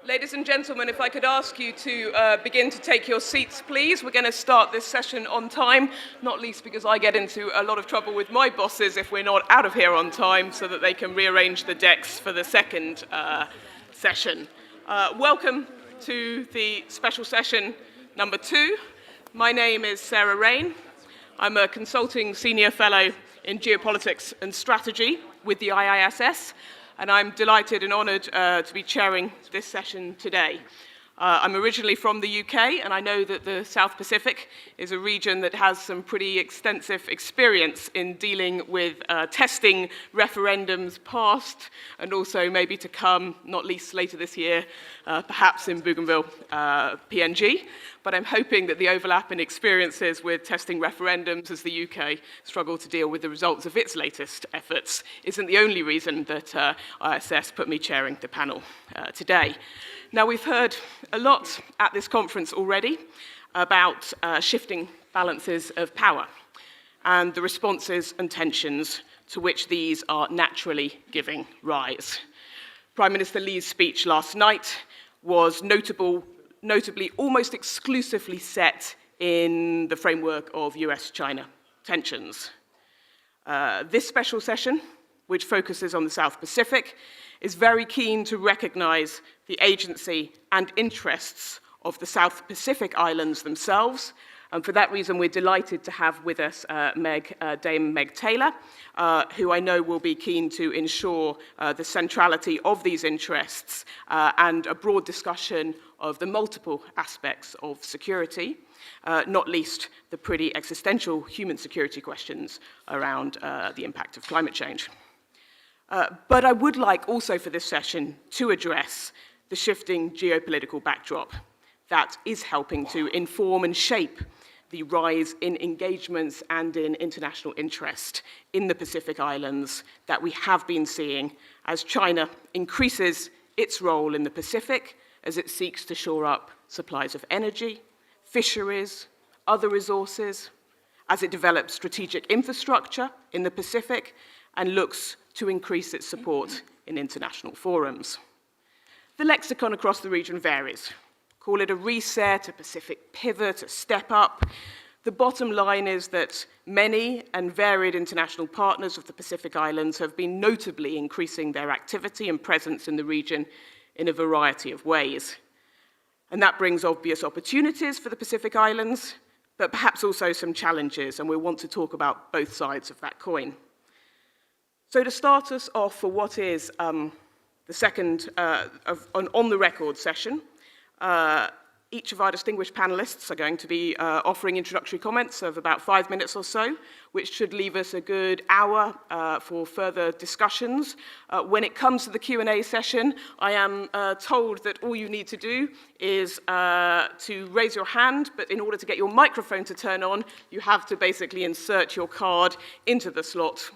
Ladies and gentlemen, if I could ask you to begin to take your seats, please. We're going to start this session on time, not least because I get into a lot of trouble with my bosses if we're not out of here on time, so that they can rearrange the decks for the second session. Welcome to the special session number 2. My name is Sarah Rain. I'm a consulting senior fellow in geopolitics and strategy with the IISS, and I'm delighted and honoured to be chairing this session today. I'm originally from the UK, and I know that the South Pacific is a region that has some pretty extensive experience in dealing with testing referendums past and also maybe to come, not least later this year, perhaps in Bougainville, PNG. But I'm hoping that the overlap in experiences with testing referendums as the UK struggle to deal with the results of its latest efforts isn't the only reason that ISS put me chairing the panel today. Now, we've heard a lot at this conference already about shifting balances of power and the responses and tensions to which these are naturally giving rise. Prime Minister Lee's speech last night was notably almost exclusively set in the framework of US-China tensions. This special session, which focuses on the South Pacific, is very keen to recognize the agency and interests of the South Pacific Islands themselves. And for that reason, we're delighted to have with us Dame Meg Taylor, who I know will be keen to ensure the centrality of these interests and a broad discussion of the multiple aspects of security, not least the pretty existential human security questions around the impact of climate change. But I would like also for this session to address the shifting geopolitical backdrop that is helping to inform and shape the rise in engagements and in international interest in the Pacific Islands that we have been seeing as China increases its role in the Pacific as it seeks to shore up supplies of energy, fisheries, other resources, as it develops strategic infrastructure in the Pacific and looks to increase its support in international forums. The lexicon across the region varies. Call it a reset, a Pacific pivot, a step up. The bottom line is that many and varied international partners of the Pacific Islands have been notably increasing their activity and presence in the region in a variety of ways. And that brings obvious opportunities for the Pacific Islands, but perhaps also some challenges, and we want to talk about both sides of that coin. So to start us off for what is the second on-the-record session, each of our distinguished panelists are going to be offering introductory comments of about 5 minutes or so, which should leave us a good hour for further discussions. When it comes to the Q&A session, I am told that all you need to do is to raise your hand, but in order to get your microphone to turn on, you have to basically insert your card into the slot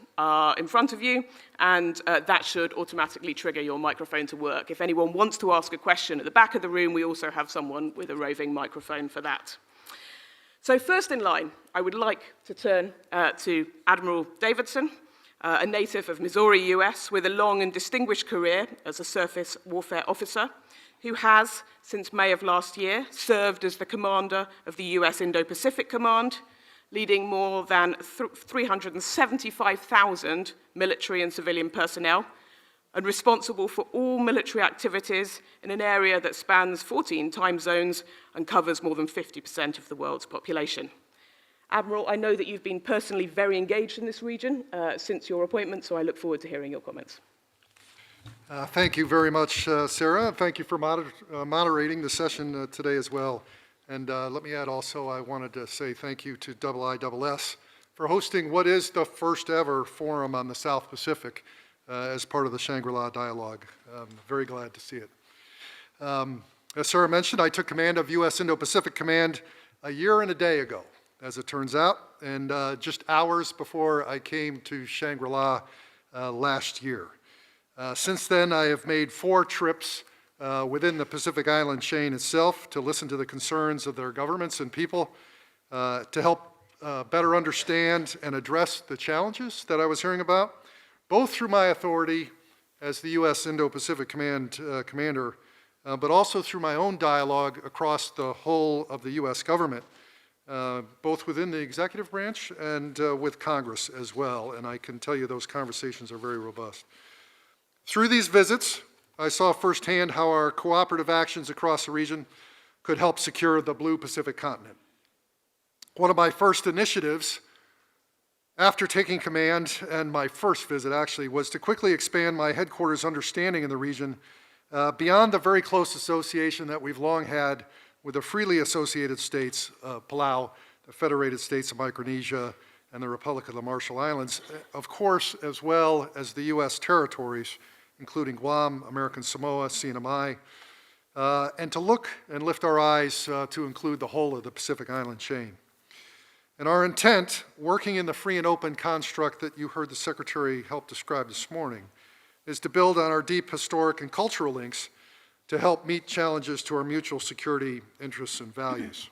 in front of you, and that should automatically trigger your microphone to work. If anyone wants to ask a question at the back of the room, we also have someone with a roving microphone for that. So first in line, I would like to turn to Admiral Davidson, a native of Missouri, US, with a long and distinguished career as a surface warfare officer, who has, since May of last year, served as the commander of the US Indo-Pacific Command, leading more than 375,000 military and civilian personnel, and responsible for all military activities in an area that spans 14 time zones and covers more than 50% of the world's population. Admiral, I know that you've been personally very engaged in this region since your appointment, so I look forward to hearing your comments. Thank you very much, Sarah. Thank you for moderating the session today as well. And let me add also, I wanted to say thank you to IISS for hosting what is the first ever forum on the South Pacific as part of the Shangri-La Dialogue. I'm very glad to see it. As Sarah mentioned, I took command of U.S. Indo-Pacific Command a year and a day ago, as it turns out, and just hours before I came to Shangri-La last year. Since then, I have made 4 trips within the Pacific Island chain itself to listen to the concerns of their governments and people, to help better understand and address the challenges that I was hearing about, both through my authority as the U.S. Indo-Pacific Command commander, but also through my own dialogue across the whole of the U.S. government, both within the executive branch and with Congress as well. And I can tell you those conversations are very robust. Through these visits, I saw firsthand how our cooperative actions across the region could help secure the Blue Pacific continent. One of my first initiatives after taking command, and my first visit actually, was to quickly expand my headquarters understanding in the region beyond the very close association that we've long had with the freely associated states, Palau, the Federated States of Micronesia, and the Republic of the Marshall Islands, of course, as well as the U.S. territories, including Guam, American Samoa, CNMI, and to look and lift our eyes to include the whole of the Pacific Island chain. And our intent, working in the free and open construct that you heard the Secretary help describe this morning, is to build on our deep historic and cultural links to help meet challenges to our mutual security interests and values.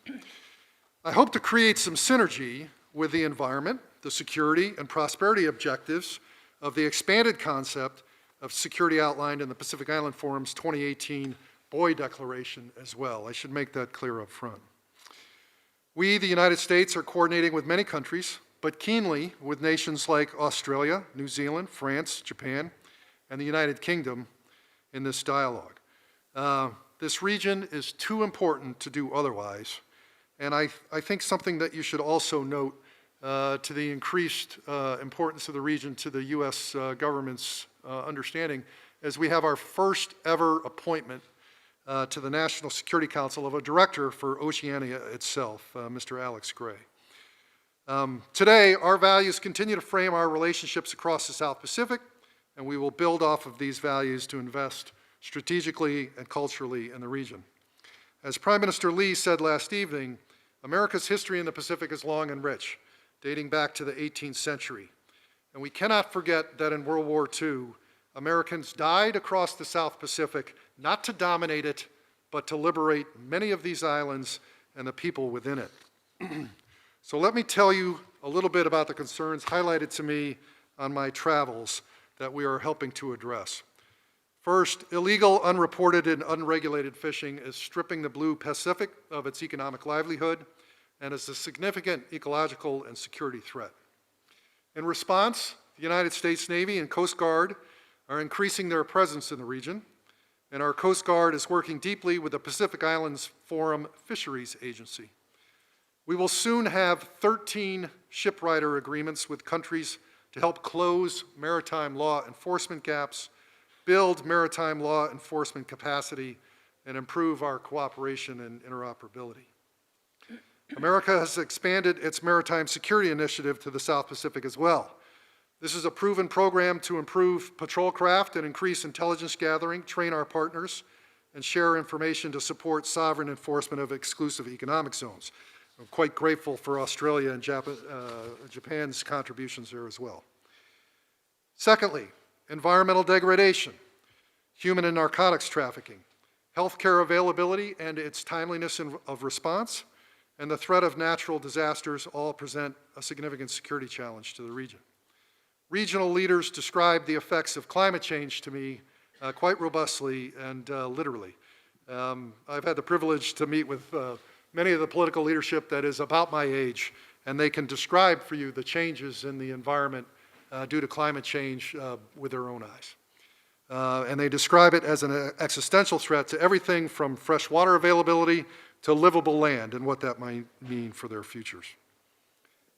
I hope to create some synergy with the environment, the security and prosperity objectives of the expanded concept of security outlined in the Pacific Island Forum's 2018 Boy Declaration as well. I should make that clear up front. We, the United States, are coordinating with many countries, but keenly with nations like Australia, New Zealand, France, Japan, and the United Kingdom in this dialogue. This region is too important to do otherwise, and I think something that you should also note to the increased importance of the region to the U.S. government's understanding, as we have our first ever appointment to the National Security Council of a director for Oceania itself, Mr. Alex Gray. Today, our values continue to frame our relationships across the South Pacific, and we will build off of these values to invest strategically and culturally in the region. As Prime Minister Lee said last evening, America's history in the Pacific is long and rich, dating back to the 18th century. And we cannot forget that in World War II, Americans died across the South Pacific not to dominate it, but to liberate many of these islands and the people within it. So let me tell you a little bit about the concerns highlighted to me on my travels that we are helping to address. First, illegal, unreported, and unregulated fishing is stripping the Blue Pacific of its economic livelihood and is a significant ecological and security threat. In response, the United States Navy and Coast Guard are increasing their presence in the region, and our Coast Guard is working deeply with the Pacific Islands Forum Fisheries Agency. We will soon have 13 shipwrighter agreements with countries to help close maritime law enforcement gaps, build maritime law enforcement capacity, and improve our cooperation and interoperability. America has expanded its maritime security initiative to the South Pacific as well. This is a proven program to improve patrol craft and increase intelligence gathering, train our partners, and share information to support sovereign enforcement of exclusive economic zones. I'm quite grateful for Australia and Japan's contributions there as well. Secondly, environmental degradation, human and narcotics trafficking, healthcare availability and its timeliness of response, and the threat of natural disasters all present a significant security challenge to the region. Regional leaders described the effects of climate change to me quite robustly and literally. I've had the privilege to meet with many of the political leadership that is about my age, and they can describe for you the changes in the environment due to climate change with their own eyes. And they describe it as an existential threat to everything from fresh water availability to livable land and what that might mean for their futures.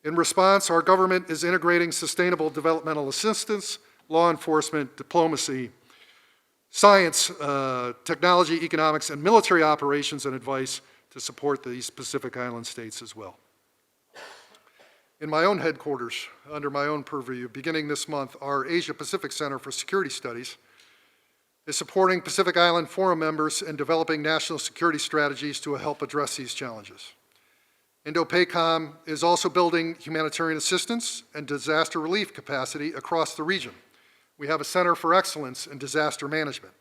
In response, our government is integrating sustainable developmental assistance, law enforcement, diplomacy, science, technology, economics, and military operations and advice to support these Pacific Island states as well. In my own headquarters, under my own purview, beginning this month, our Asia Pacific Center for Security Studies is supporting Pacific Island Forum members in developing national security strategies to help address these challenges. Indo-PACOM is also building humanitarian assistance and disaster relief capacity across the region. We have a Center for Excellence in Disaster Management,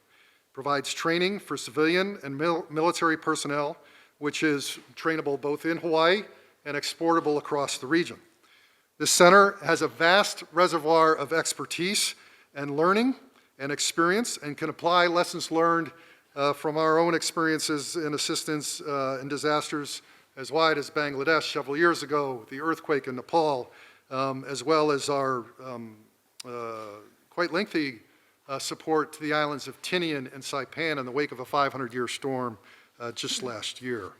provides training for civilian and military personnel, which is trainable both in Hawaii and exportable across the region. This center has a vast reservoir of expertise and learning and experience and can apply lessons learned from our own experiences in assistance in disasters as wide as Bangladesh several years ago, the earthquake in Nepal, as well as our quite lengthy support to the islands of Tinian and Saipan in the wake of a 500-year storm just last year.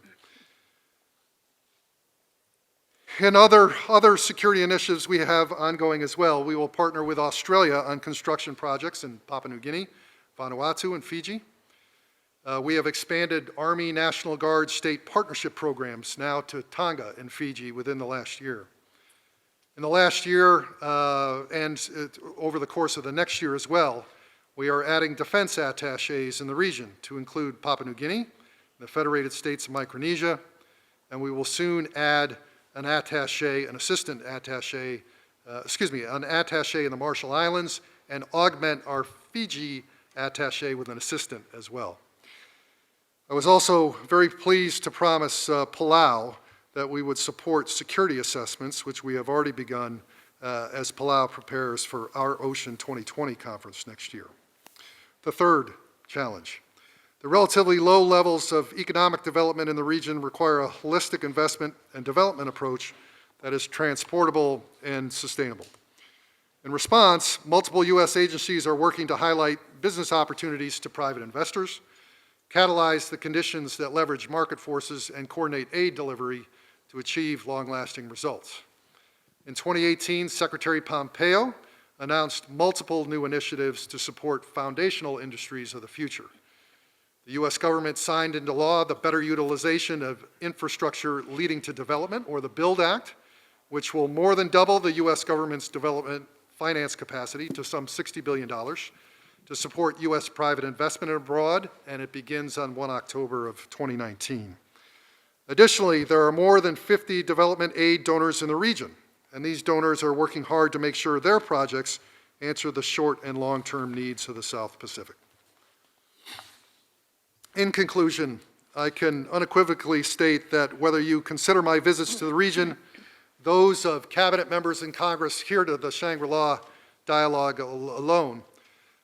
In other security initiatives we have ongoing as well, we will partner with Australia on construction projects in Papua New Guinea, Vanuatu, and Fiji. We have expanded Army National Guard state partnership programs now to Tonga and Fiji within the last year. In the last year and over the course of the next year as well, we are adding defense attachés in the region to include Papua New Guinea, the Federated States of Micronesia, and we will soon add an attaché, an assistant attaché, an attaché in the Marshall Islands, and augment our Fiji attaché with an assistant as well. I was also very pleased to promise Palau that we would support security assessments, which we have already begun as Palau prepares for our Ocean 2020 conference next year. The third challenge. The relatively low levels of economic development in the region require a holistic investment and development approach that is transportable and sustainable. In response, multiple U.S. agencies are working to highlight business opportunities to private investors, catalyze the conditions that leverage market forces, and coordinate aid delivery to achieve long-lasting results. In 2018, Secretary Pompeo announced multiple new initiatives to support foundational industries of the future. The U.S. government signed into law the Better Utilization of Infrastructure Leading to Development, or the BUILD Act, which will more than double the U.S. government's development finance capacity to some $60 billion to support U.S. private investment abroad, and it begins on 1 October of 2019. Additionally, there are more than 50 development aid donors in the region, and these donors are working hard to make sure their projects answer the short and long-term needs of the South Pacific. In conclusion, I can unequivocally state that whether you consider my visits to the region, those of cabinet members in Congress here to the Shangri-La dialogue alone,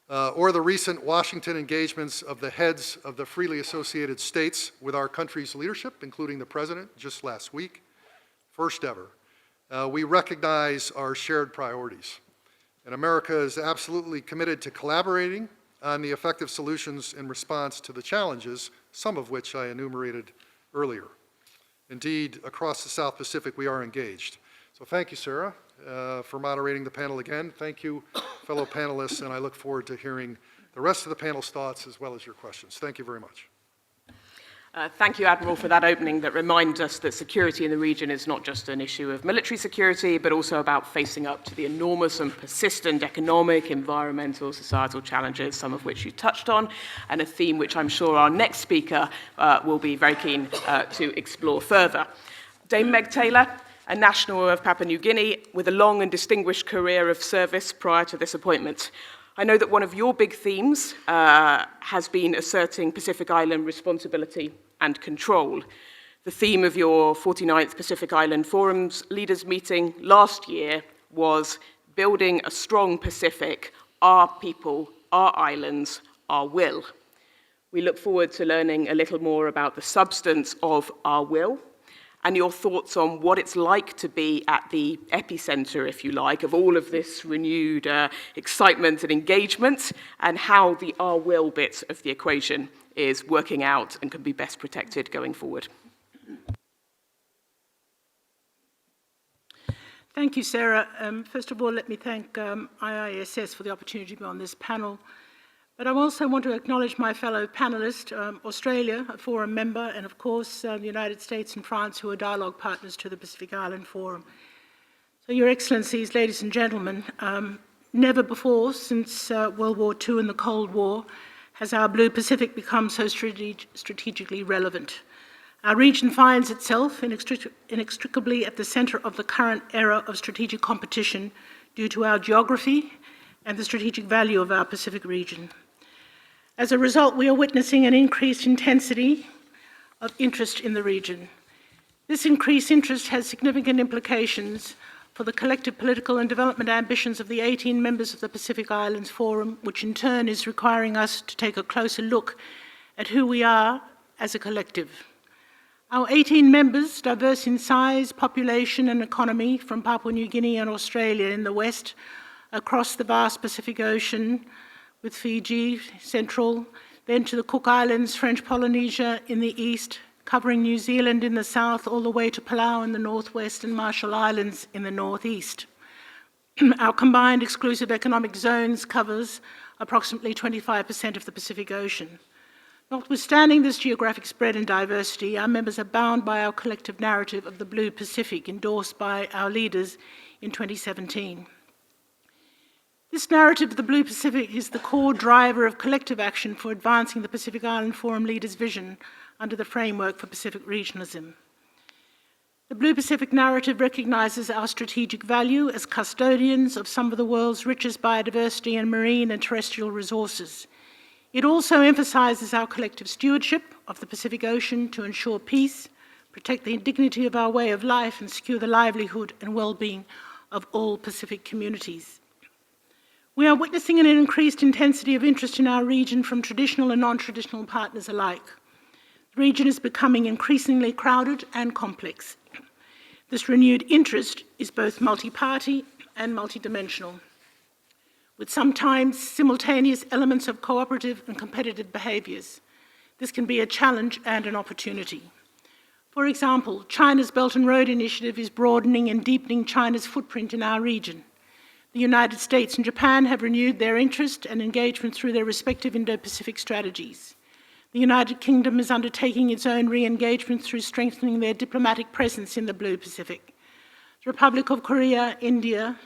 or the recent Washington engagements of the heads of the freely associated states with our country's leadership, including the President just last week, first ever, we recognize our shared priorities. And America is absolutely committed to collaborating on the effective solutions in response to the challenges, some of which I enumerated earlier. Indeed, across the South Pacific, we are engaged. So thank you, Sarah, for moderating the panel again. Thank you, fellow panelists, and I look forward to hearing the rest of the panel's thoughts as well as your questions. Thank you very much. Thank you, Admiral, for that opening that reminds us that security in the region is not just an issue of military security, but also about facing up to the enormous and persistent economic, environmental, societal challenges, some of which you touched on, and a theme which I'm sure our next speaker will be very keen to explore further. Dame Meg Taylor, a national of Papua New Guinea with a long and distinguished career of service prior to this appointment. I know that one of your big themes has been asserting Pacific Island responsibility and control. The theme of your 49th Pacific Island Forum's leaders meeting last year was building a strong Pacific, our people, our islands, our will. We look forward to learning a little more about the substance of our will and your thoughts on what it's like to be at the epicenter, if you like, of all of this renewed excitement and engagement, and how the our will bit of the equation is working out and can be best protected going forward. Thank you, Sarah. First of all, let me thank IISS for the opportunity to be on this panel. But I also want to acknowledge my fellow panelists, Australia, a forum member, and of course the United States and France, who are dialogue partners to the Pacific Island Forum. So, Your Excellencies, ladies and gentlemen, never before since World War II and the Cold War has our blue Pacific become so strategically relevant. Our region finds itself inextricably at the center of the current era of strategic competition due to our geography and the strategic value of our Pacific region. As a result, we are witnessing an increased intensity of interest in the region. This increased interest has significant implications for the collective political and development ambitions of the 18 members of the Pacific Islands Forum, which in turn is requiring us to take a closer look at who we are as a collective. Our 18 members, diverse in size, population and economy, from Papua New Guinea and Australia in the west, across the vast Pacific Ocean, with Fiji central, then to the Cook Islands, French Polynesia in the east, covering New Zealand in the south, all the way to Palau in the northwest and Marshall Islands in the northeast. Our combined exclusive economic zones covers approximately 25% of the Pacific Ocean. Notwithstanding this geographic spread and diversity, our members are bound by our collective narrative of the Blue Pacific, endorsed by our leaders in 2017. This narrative of the Blue Pacific is the core driver of collective action for advancing the Pacific Island Forum leaders' vision under the framework for Pacific regionalism. The Blue Pacific narrative recognises our strategic value as custodians of some of the world's richest biodiversity and marine and terrestrial resources. It also emphasises our collective stewardship of the Pacific Ocean to ensure peace, protect the dignity of our way of life, and secure the livelihood and well-being of all Pacific communities. We are witnessing an increased intensity of interest in our region from traditional and non-traditional partners alike. The region is becoming increasingly crowded and complex. This renewed interest is both multi-party and multidimensional, with sometimes simultaneous elements of cooperative and competitive behaviours. This can be a challenge and an opportunity. For example, China's Belt and Road Initiative is broadening and deepening China's footprint in our region. The United States and Japan have renewed their interest and engagement through their respective Indo-Pacific strategies. The United Kingdom is undertaking its own re-engagement through strengthening their diplomatic presence in the Blue Pacific. The Republic of Korea, India,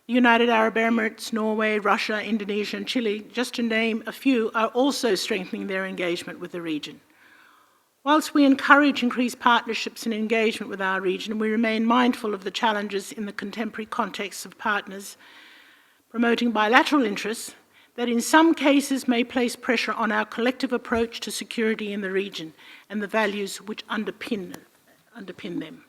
the United Arab Emirates, Norway, Russia, Indonesia and Chile, just to name a few, are also strengthening their engagement with the region. Whilst we encourage increased partnerships and engagement with our region, we remain mindful of the challenges in the contemporary context of partners promoting bilateral interests that in some cases may place pressure on our collective approach to security in the region and the values which underpin them.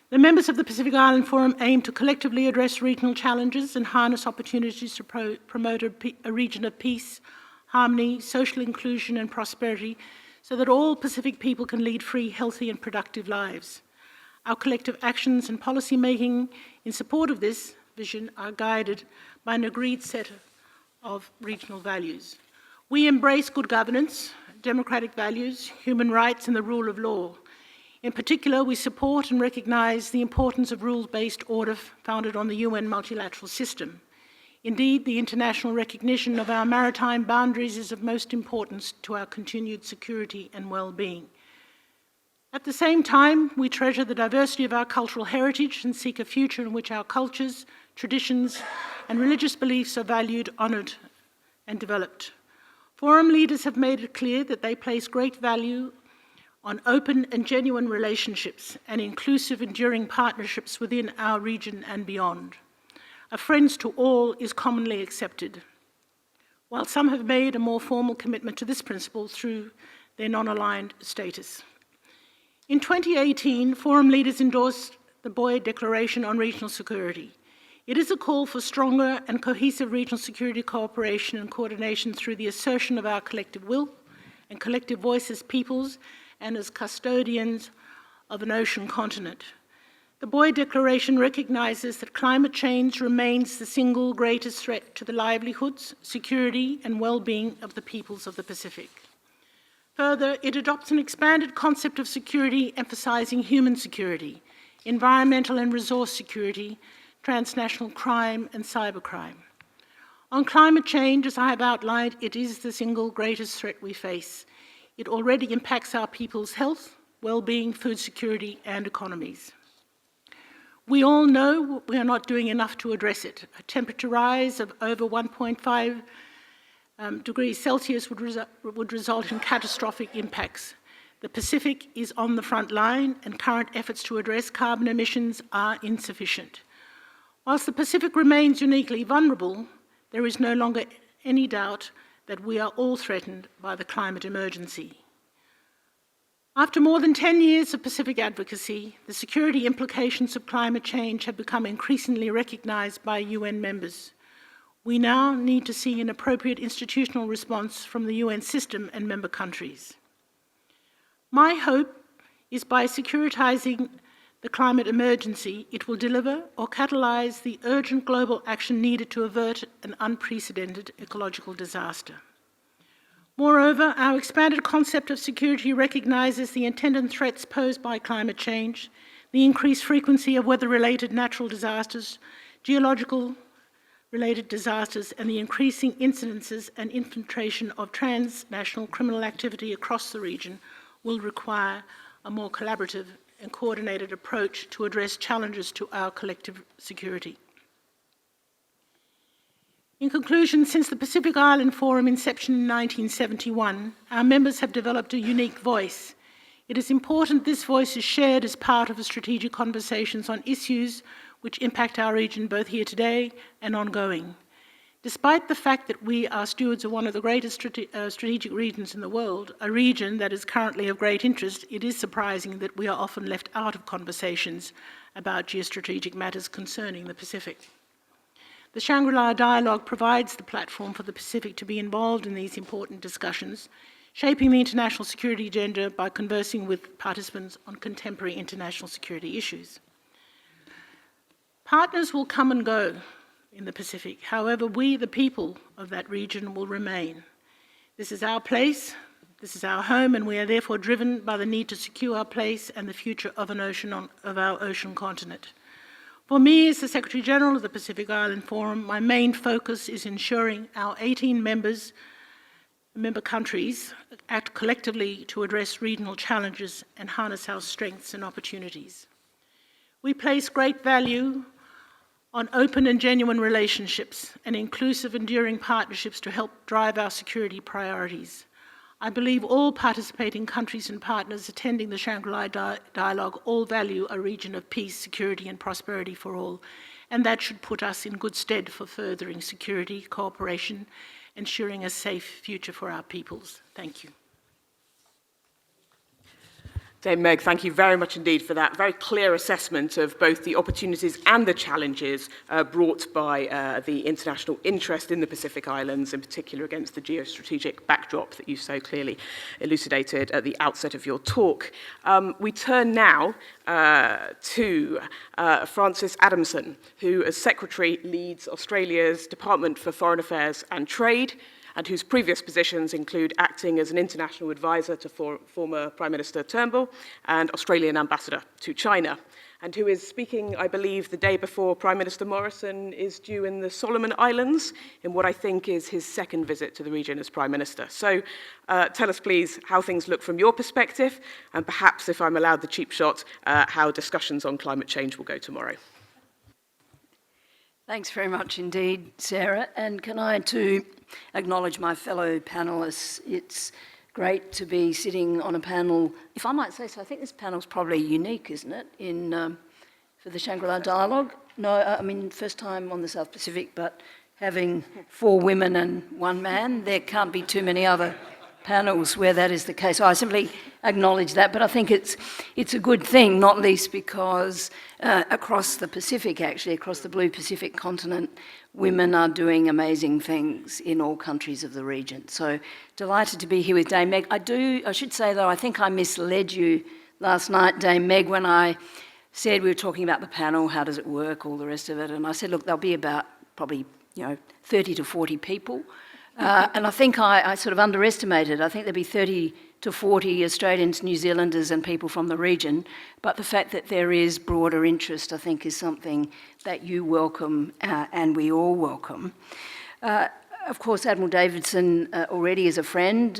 The members of the Pacific Island Forum aim to collectively address regional challenges and harness opportunities to promote a region of peace, harmony, social inclusion and prosperity so that all Pacific people can lead free, healthy and productive lives. Our collective actions and policy making in support of this vision are guided by an agreed set of regional values. We embrace good governance, democratic values, human rights and the rule of law. In particular, we support and recognise the importance of rules-based order founded on the UN multilateral system. Indeed, the international recognition of our maritime boundaries is of most importance to our continued security and well-being. At the same time, we treasure the diversity of our cultural heritage and seek a future in which our cultures, traditions and religious beliefs are valued, honoured and developed. Forum leaders have made it clear that they place great value on open and genuine relationships and inclusive, enduring partnerships within our region and beyond. A friends to all is commonly accepted, while some have made a more formal commitment to this principle through their non-aligned status. In 2018, Forum leaders endorsed the Boe Declaration on Regional Security. It is a call for stronger and cohesive regional security cooperation and coordination through the assertion of our collective will and collective voice as peoples and as custodians of an ocean continent. The Boe Declaration recognises that climate change remains the single greatest threat to the livelihoods, security and well-being of the peoples of the Pacific. Further, it adopts an expanded concept of security emphasising human security, environmental and resource security, transnational crime and cybercrime. On climate change, as I have outlined, it is the single greatest threat we face. It already impacts our people's health, well-being, food security and economies. We all know we are not doing enough to address it. A temperature rise of over 1.5 degrees Celsius would result in catastrophic impacts. The Pacific is on the front line and current efforts to address carbon emissions are insufficient. Whilst the Pacific remains uniquely vulnerable, there is no longer any doubt that we are all threatened by the climate emergency. After more than 10 years of Pacific advocacy, the security implications of climate change have become increasingly recognised by UN members. We now need to see an appropriate institutional response from the UN system and member countries. My hope is by securitizing the climate emergency, it will deliver or catalyse the urgent global action needed to avert an unprecedented ecological disaster. Moreover, our expanded concept of security recognises the intended threats posed by climate change, the increased frequency of weather-related natural disasters, geological-related disasters, and the increasing incidences and infiltration of transnational criminal activity across the region will require a more collaborative and coordinated approach to address challenges to our collective security. In conclusion, since the Pacific Island Forum inception in 1971, our members have developed a unique voice. It is important this voice is shared as part of the strategic conversations on issues which impact our region both here today and ongoing. Despite the fact that we are stewards of one of the greatest strategic regions in the world, a region that is currently of great interest, it is surprising that we are often left out of conversations about geostrategic matters concerning the Pacific. The Shangri-La Dialogue provides the platform for the Pacific to be involved in these important discussions, shaping the international security agenda by conversing with participants on contemporary international security issues. Partners will come and go in the Pacific. However, we, the people of that region, will remain. This is our place, this is our home, and we are therefore driven by the need to secure our place and the future of our ocean continent. For me, as the Secretary-General of the Pacific Island Forum, my main focus is ensuring our 18 member countries act collectively to address regional challenges and harness our strengths and opportunities. We place great value on open and genuine relationships and inclusive, enduring partnerships to help drive our security priorities. I believe all participating countries and partners attending the Shangri-La Dialogue all value a region of peace, security and prosperity for all, and that should put us in good stead for furthering security, cooperation, ensuring a safe future for our peoples. Thank you. Dame Meg, thank you very much indeed for that very clear assessment of both the opportunities and the challenges brought by the international interest in the Pacific Islands, in particular against the geostrategic backdrop that you so clearly elucidated at the outset of your talk. We turn now to Francis Adamson, who as Secretary leads Australia's Department for Foreign Affairs and Trade, and whose previous positions include acting as an international advisor to former Prime Minister Turnbull and Australian ambassador to China, and who is speaking, I believe, the day before Prime Minister Morrison is due in the Solomon Islands in what I think is his second visit to the region as Prime Minister. So tell us, please, how things look from your perspective, and perhaps, if I'm allowed the cheap shot, how discussions on climate change will go tomorrow. Thanks very much indeed, Sarah. And can I too acknowledge my fellow panellists. It's great to be sitting on a panel, if I might say so. I think this panel's probably unique, isn't it, for the Shangri-La Dialogue? No, I mean, first time on the South Pacific, but having 4 women and 1 man, there can't be too many other panels where that is the case. So I simply acknowledge that, but I think it's a good thing, not least because across the Pacific, actually, across the blue Pacific continent, women are doing amazing things in all countries of the region. So delighted to be here with Dame Meg. I should say though, I think I misled you last night, Dame Meg, when I said we were talking about the panel, how does it work, all the rest of it, and I said, look, there'll be about probably 30 to 40 people. And I think I sort of underestimated. I think there'd be 30 to 40 Australians, New Zealanders and people from the region, but the fact that there is broader interest, I think, is something that you welcome and we all welcome. Of course, Admiral Davidson already is a friend.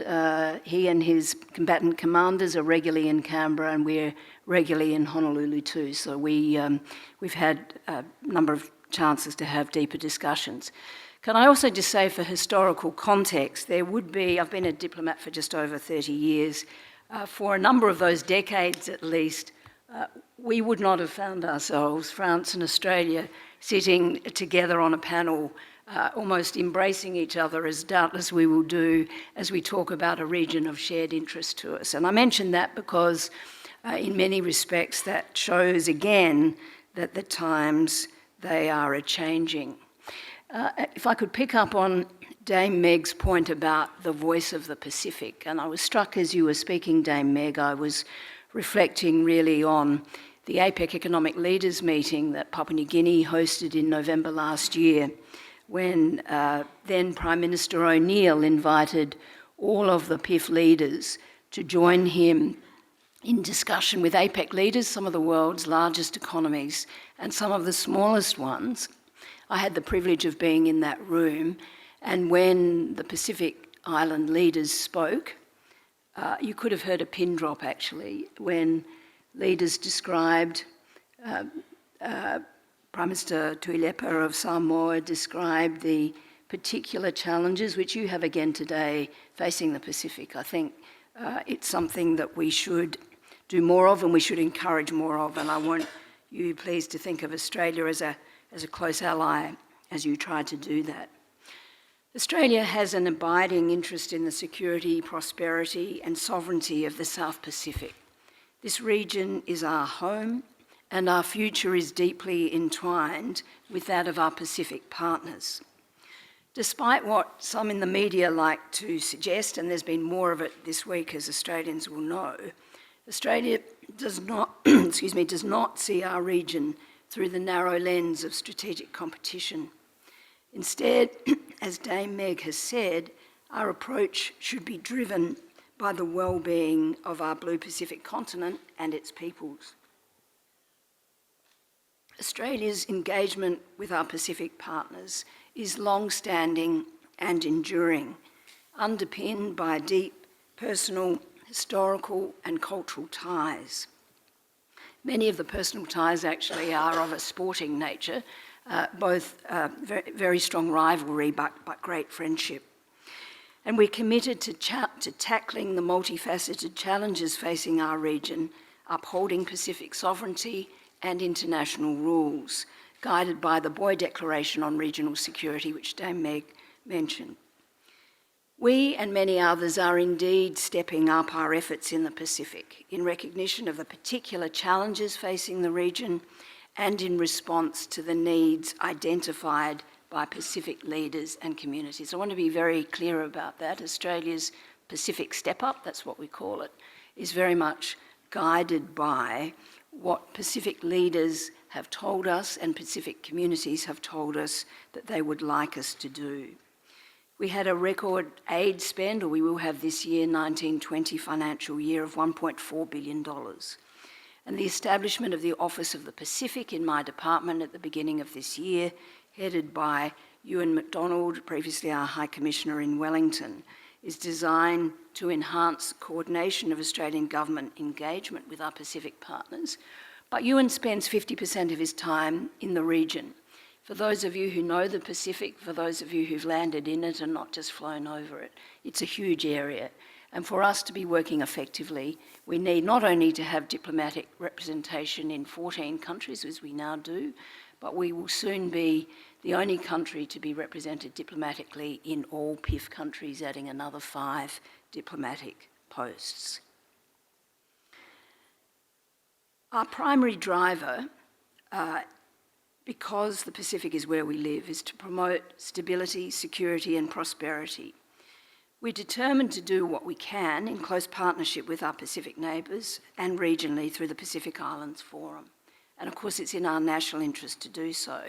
He and his combatant commanders are regularly in Canberra, and we're regularly in Honolulu too. So we've had a number of chances to have deeper discussions. Can I also just say, for historical context, I've been a diplomat for just over 30 years. For a number of those decades at least, we would not have found ourselves, France and Australia, sitting together on a panel, almost embracing each other, as doubtless we will do as we talk about a region of shared interest to us. And I mention that because in many respects that shows again that the times, they are a-changing. If I could pick up on Dame Meg's point about the voice of the Pacific, and I was struck as you were speaking, Dame Meg, I was reflecting really on the APEC Economic Leaders meeting that Papua New Guinea hosted in November last year, when then Prime Minister O'Neill invited all of the PIF leaders to join him in discussion with APEC leaders, some of the world's largest economies and some of the smallest ones. I had the privilege of being in that room, and when the Pacific Island leaders spoke, you could have heard a pin drop actually, when leaders described, Prime Minister Tuilepa of Samoa described the particular challenges which you have again today facing the Pacific. I think it's something that we should do more of and we should encourage more of, and I want you please to think of Australia as a close ally as you try to do that. Australia has an abiding interest in the security, prosperity and sovereignty of the South Pacific. This region is our home and our future is deeply entwined with that of our Pacific partners. Despite what some in the media like to suggest, and there's been more of it this week as Australians will know, Australia does not, does not see our region through the narrow lens of strategic competition. Instead, as Dame Meg has said, our approach should be driven by the well-being of our Blue Pacific continent and its peoples. Australia's engagement with our Pacific partners is long-standing and enduring, underpinned by deep personal, historical and cultural ties. Many of the personal ties actually are of a sporting nature, both very strong rivalry but great friendship. And we're committed to tackling the multifaceted challenges facing our region, upholding Pacific sovereignty and international rules, guided by the Boy Declaration on Regional Security, which Dame Meg mentioned. We and many others are indeed stepping up our efforts in the Pacific in recognition of the particular challenges facing the region and in response to the needs identified by Pacific leaders and communities. I want to be very clear about that. Australia's Pacific Step Up, that's what we call it, is very much guided by what Pacific leaders have told us and Pacific communities have told us that they would like us to do. We had a record aid spend, or we will have this year, 1920 financial year, of $1.4 billion. And the establishment of the Office of the Pacific in my department at the beginning of this year, headed by Ewan MacDonald, previously our High Commissioner in Wellington, is designed to enhance coordination of Australian government engagement with our Pacific partners. But Ewan spends 50% of his time in the region. For those of you who know the Pacific, for those of you who've landed in it and not just flown over it, it's a huge area. And for us to be working effectively, we need not only to have diplomatic representation in 14 countries, as we now do, but we will soon be the only country to be represented diplomatically in all PIF countries, adding another 5 diplomatic posts. Our primary driver, because the Pacific is where we live, is to promote stability, security and prosperity. We're determined to do what we can in close partnership with our Pacific neighbours and regionally through the Pacific Islands Forum. And of course it's in our national interest to do so.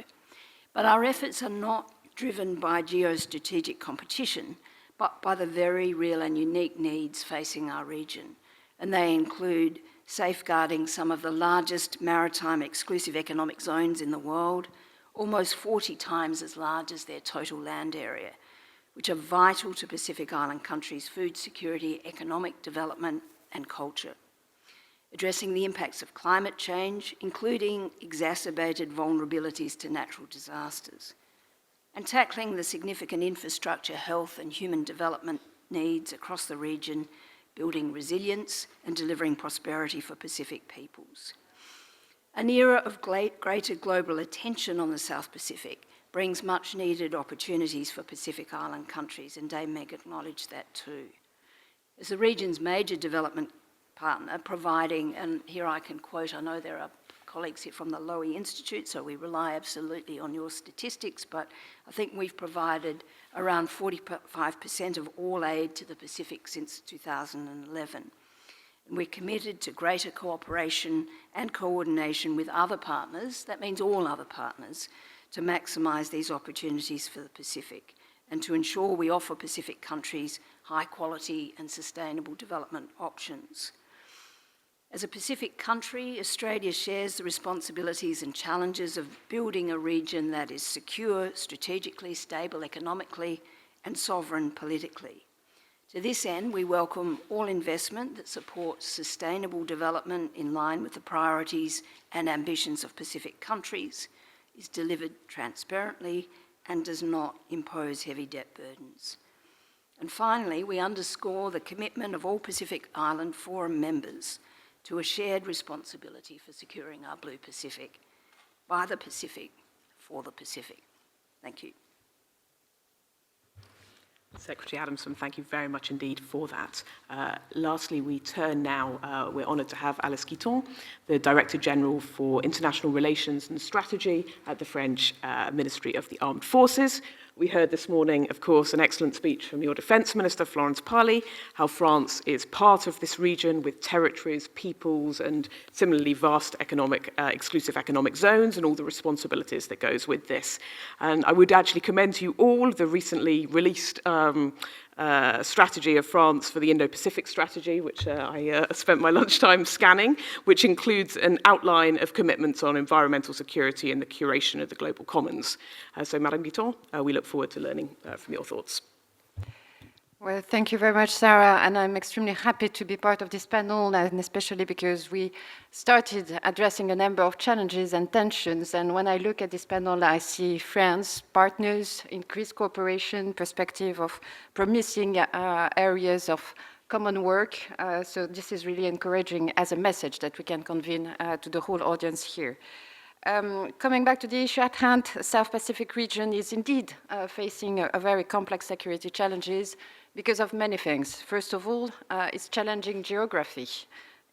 But our efforts are not driven by geostrategic competition, but by the very real and unique needs facing our region. And they include safeguarding some of the largest maritime exclusive economic zones in the world, almost 40 times as large as their total land area, which are vital to Pacific Island countries' food security, economic development and culture. Addressing the impacts of climate change, including exacerbated vulnerabilities to natural disasters, and tackling the significant infrastructure, health and human development needs across the region, building resilience and delivering prosperity for Pacific peoples. An era of greater global attention on the South Pacific brings much needed opportunities for Pacific Island countries, and Dame Meg acknowledged that too. As the region's major development partner, providing, and here I can quote, I know there are colleagues here from the Lowy Institute, so we rely absolutely on your statistics, but I think we've provided around 45% of all aid to the Pacific since 2011. And we're committed to greater cooperation and coordination with other partners, that means all other partners, to maximise these opportunities for the Pacific and to ensure we offer Pacific countries high quality and sustainable development options. As a Pacific country, Australia shares the responsibilities and challenges of building a region that is secure, strategically stable economically, and sovereign politically. To this end, we welcome all investment that supports sustainable development in line with the priorities and ambitions of Pacific countries, is delivered transparently, and does not impose heavy debt burdens. And finally, we underscore the commitment of all Pacific Island Forum members to a shared responsibility for securing our Blue Pacific, by the Pacific, for the Pacific. Thank you. Secretary Adamson, thank you very much indeed for that. Lastly, we turn now, we're honoured to have Alice Guiton, the Director General for International Relations and Strategy at the French Ministry of the Armed Forces. We heard this morning, of course, an excellent speech from your Defence Minister, Florence Parly, how France is part of this region with territories, peoples, and similarly vast economic, exclusive economic zones and all the responsibilities that goes with this. And I would actually commend to you all the recently released strategy of France for the Indo-Pacific strategy, which I spent my lunchtime scanning, which includes an outline of commitments on environmental security and the curation of the global commons. So, Madame Guiton, we look forward to learning from your thoughts. Well, thank you very much, Sarah, and I'm extremely happy to be part of this panel, and especially because we started addressing a number of challenges and tensions, and when I look at this panel, I see friends, partners, increased cooperation, perspective of promising areas of common work, so this is really encouraging as a message that we can convey to the whole audience here. Coming back to the issue at hand, the South Pacific region is indeed facing a very complex security challenges because of many things. First of all, it's challenging geography,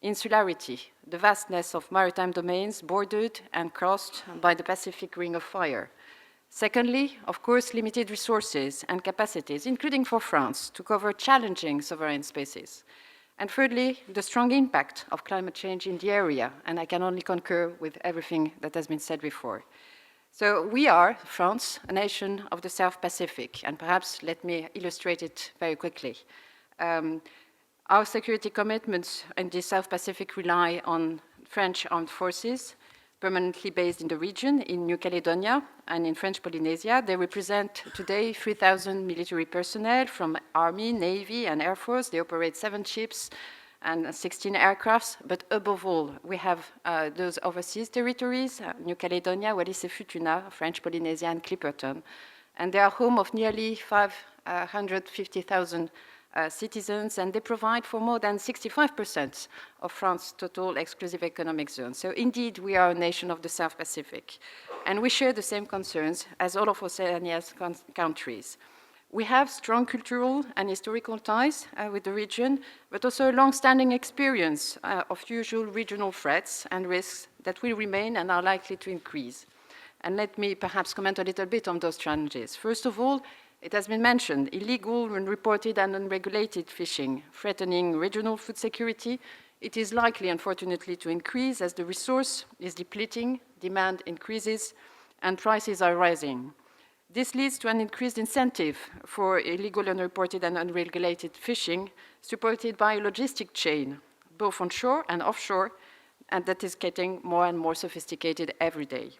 insularity, the vastness of maritime domains bordered and crossed by the Pacific Ring of Fire. Secondly, of course, limited resources and capacities, including for France, to cover challenging sovereign spaces. And thirdly, the strong impact of climate change in the area, and I can only concur with everything that has been said before. So we are, France, a nation of the South Pacific, and perhaps let me illustrate it very quickly. Our security commitments in the South Pacific rely on French armed forces, permanently based in the region, in New Caledonia and in French Polynesia. They represent today 3,000 military personnel from Army, Navy, and Air Force. They operate 7 ships and 16 aircrafts, but above all, we have those overseas territories, New Caledonia, Wallis et Futuna, French Polynesia, and Clipperton. And they are home of nearly 550,000 citizens, and they provide for more than 65% of France's total exclusive economic zone. So indeed, we are a nation of the South Pacific, and we share the same concerns as all of Oceania's countries. We have strong cultural and historical ties with the region, but also a long-standing experience of usual regional threats and risks that will remain and are likely to increase. And let me perhaps comment a little bit on those challenges. First of all, it has been mentioned, illegal, unreported, and unregulated fishing, threatening regional food security. It is likely, unfortunately, to increase as the resource is depleting, demand increases, and prices are rising. This leads to an increased incentive for illegal, unreported, and unregulated fishing, supported by a logistic chain, both on shore and offshore, and that is getting more and more sophisticated every day.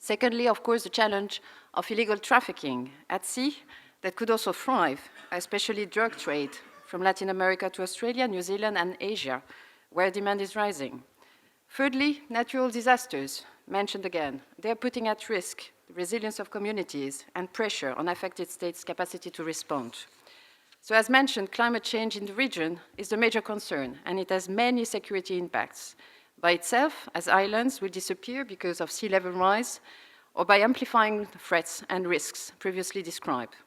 Secondly, of course, the challenge of illegal trafficking at sea that could also thrive, especially drug trade from Latin America to Australia, New Zealand, and Asia, where demand is rising. Thirdly, natural disasters, mentioned again. They are putting at risk the resilience of communities and pressure on affected states' capacity to respond. So as mentioned, climate change in the region is a major concern, and it has many security impacts. By itself, as islands will disappear because of sea level rise, or by amplifying threats and risks previously described.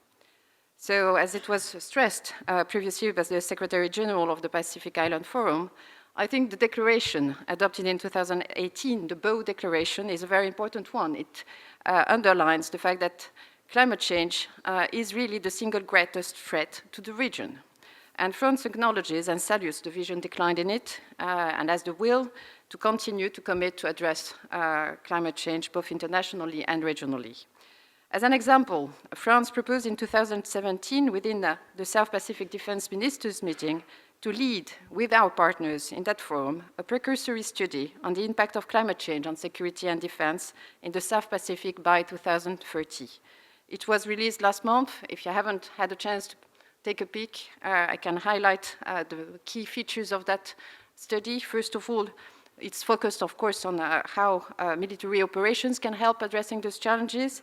So as it was stressed previously by the Secretary General of the Pacific Island Forum, I think the declaration adopted in 2018, the Bow Declaration, is a very important one. It underlines the fact that climate change is really the single greatest threat to the region. And France acknowledges and salutes the vision declined in it and has the will to continue to commit to address climate change both internationally and regionally. As an example, France proposed in 2017 within the South Pacific Defense Ministers meeting to lead with our partners in that forum a precursory study on the impact of climate change on security and defense in the South Pacific by 2030. It was released last month. If you haven't had a chance to take a peek, I can highlight the key features of that study. First of all, it's focused, of course, on how military operations can help addressing those challenges.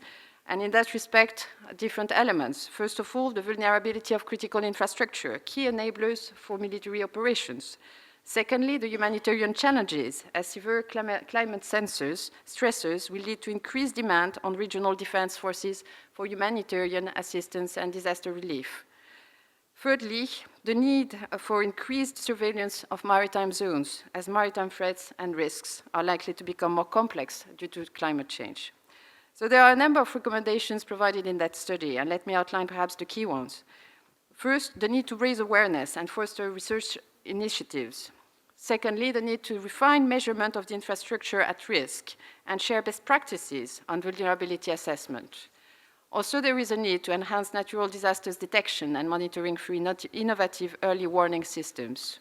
And in that respect, different elements. First of all, the vulnerability of critical infrastructure, key enablers for military operations. Secondly, the humanitarian challenges, as severe climate stressors will lead to increased demand on regional defense forces for humanitarian assistance and disaster relief. Thirdly, the need for increased surveillance of maritime zones, as maritime threats and risks are likely to become more complex due to climate change. So there are a number of recommendations provided in that study, and let me outline perhaps the key ones. First, the need to raise awareness and foster research initiatives. Secondly, the need to refine measurement of the infrastructure at risk and share best practices on vulnerability assessment. Also, there is a need to enhance natural disasters detection and monitoring through innovative early warning systems.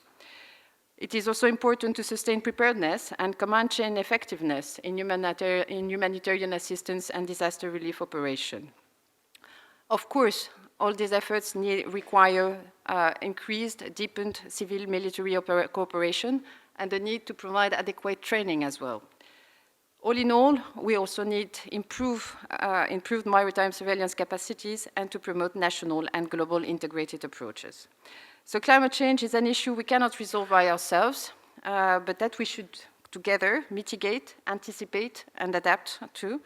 It is also important to sustain preparedness and command chain effectiveness in humanitarian assistance and disaster relief operation. Of course, all these efforts require increased, deepened civil-military cooperation and the need to provide adequate training as well. All in all, we also need improved maritime surveillance capacities and to promote national and global integrated approaches. So climate change is an issue we cannot resolve by ourselves, but that we should together mitigate, anticipate, and adapt to.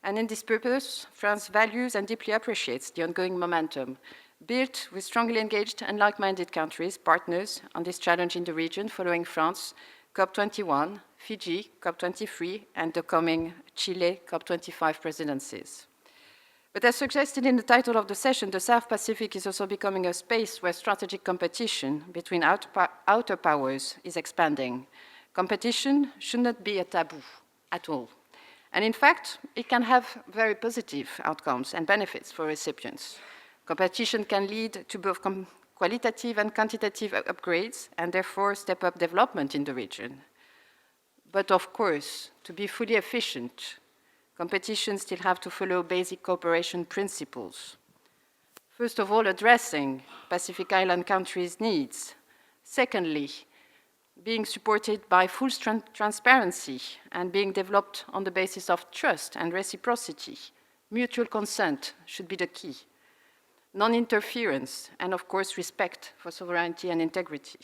And in this purpose, France values and deeply appreciates the ongoing momentum built with strongly engaged and like-minded countries, partners on this challenge in the region following France, COP21, Fiji, COP23, and the coming Chile COP25 presidencies. But as suggested in the title of the session, the South Pacific is also becoming a space where strategic competition between outer powers is expanding. Competition should not be a taboo at all. And in fact, it can have very positive outcomes and benefits for recipients. Competition can lead to both qualitative and quantitative upgrades and therefore step up development in the region. But of course, to be fully efficient, competition still have to follow basic cooperation principles. First of all, addressing Pacific Island countries' needs. Secondly, being supported by full transparency and being developed on the basis of trust and reciprocity. Mutual consent should be the key. Non-interference and, of course, respect for sovereignty and integrity.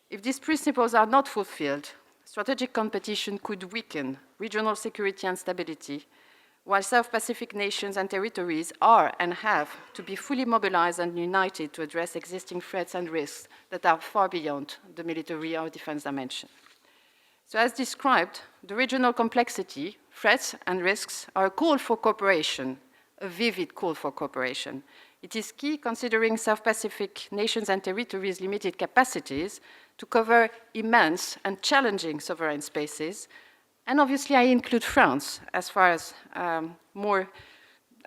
If these principles are not fulfilled, strategic competition could weaken regional security and stability, while South Pacific nations and territories are and have to be fully mobilized and united to address existing threats and risks that are far beyond the military or defense dimension. So as described, the regional complexity, threats and risks are a call for cooperation, a vivid call for cooperation. It is key considering South Pacific nations and territories' limited capacities to cover immense and challenging sovereign spaces. And obviously I include France as far as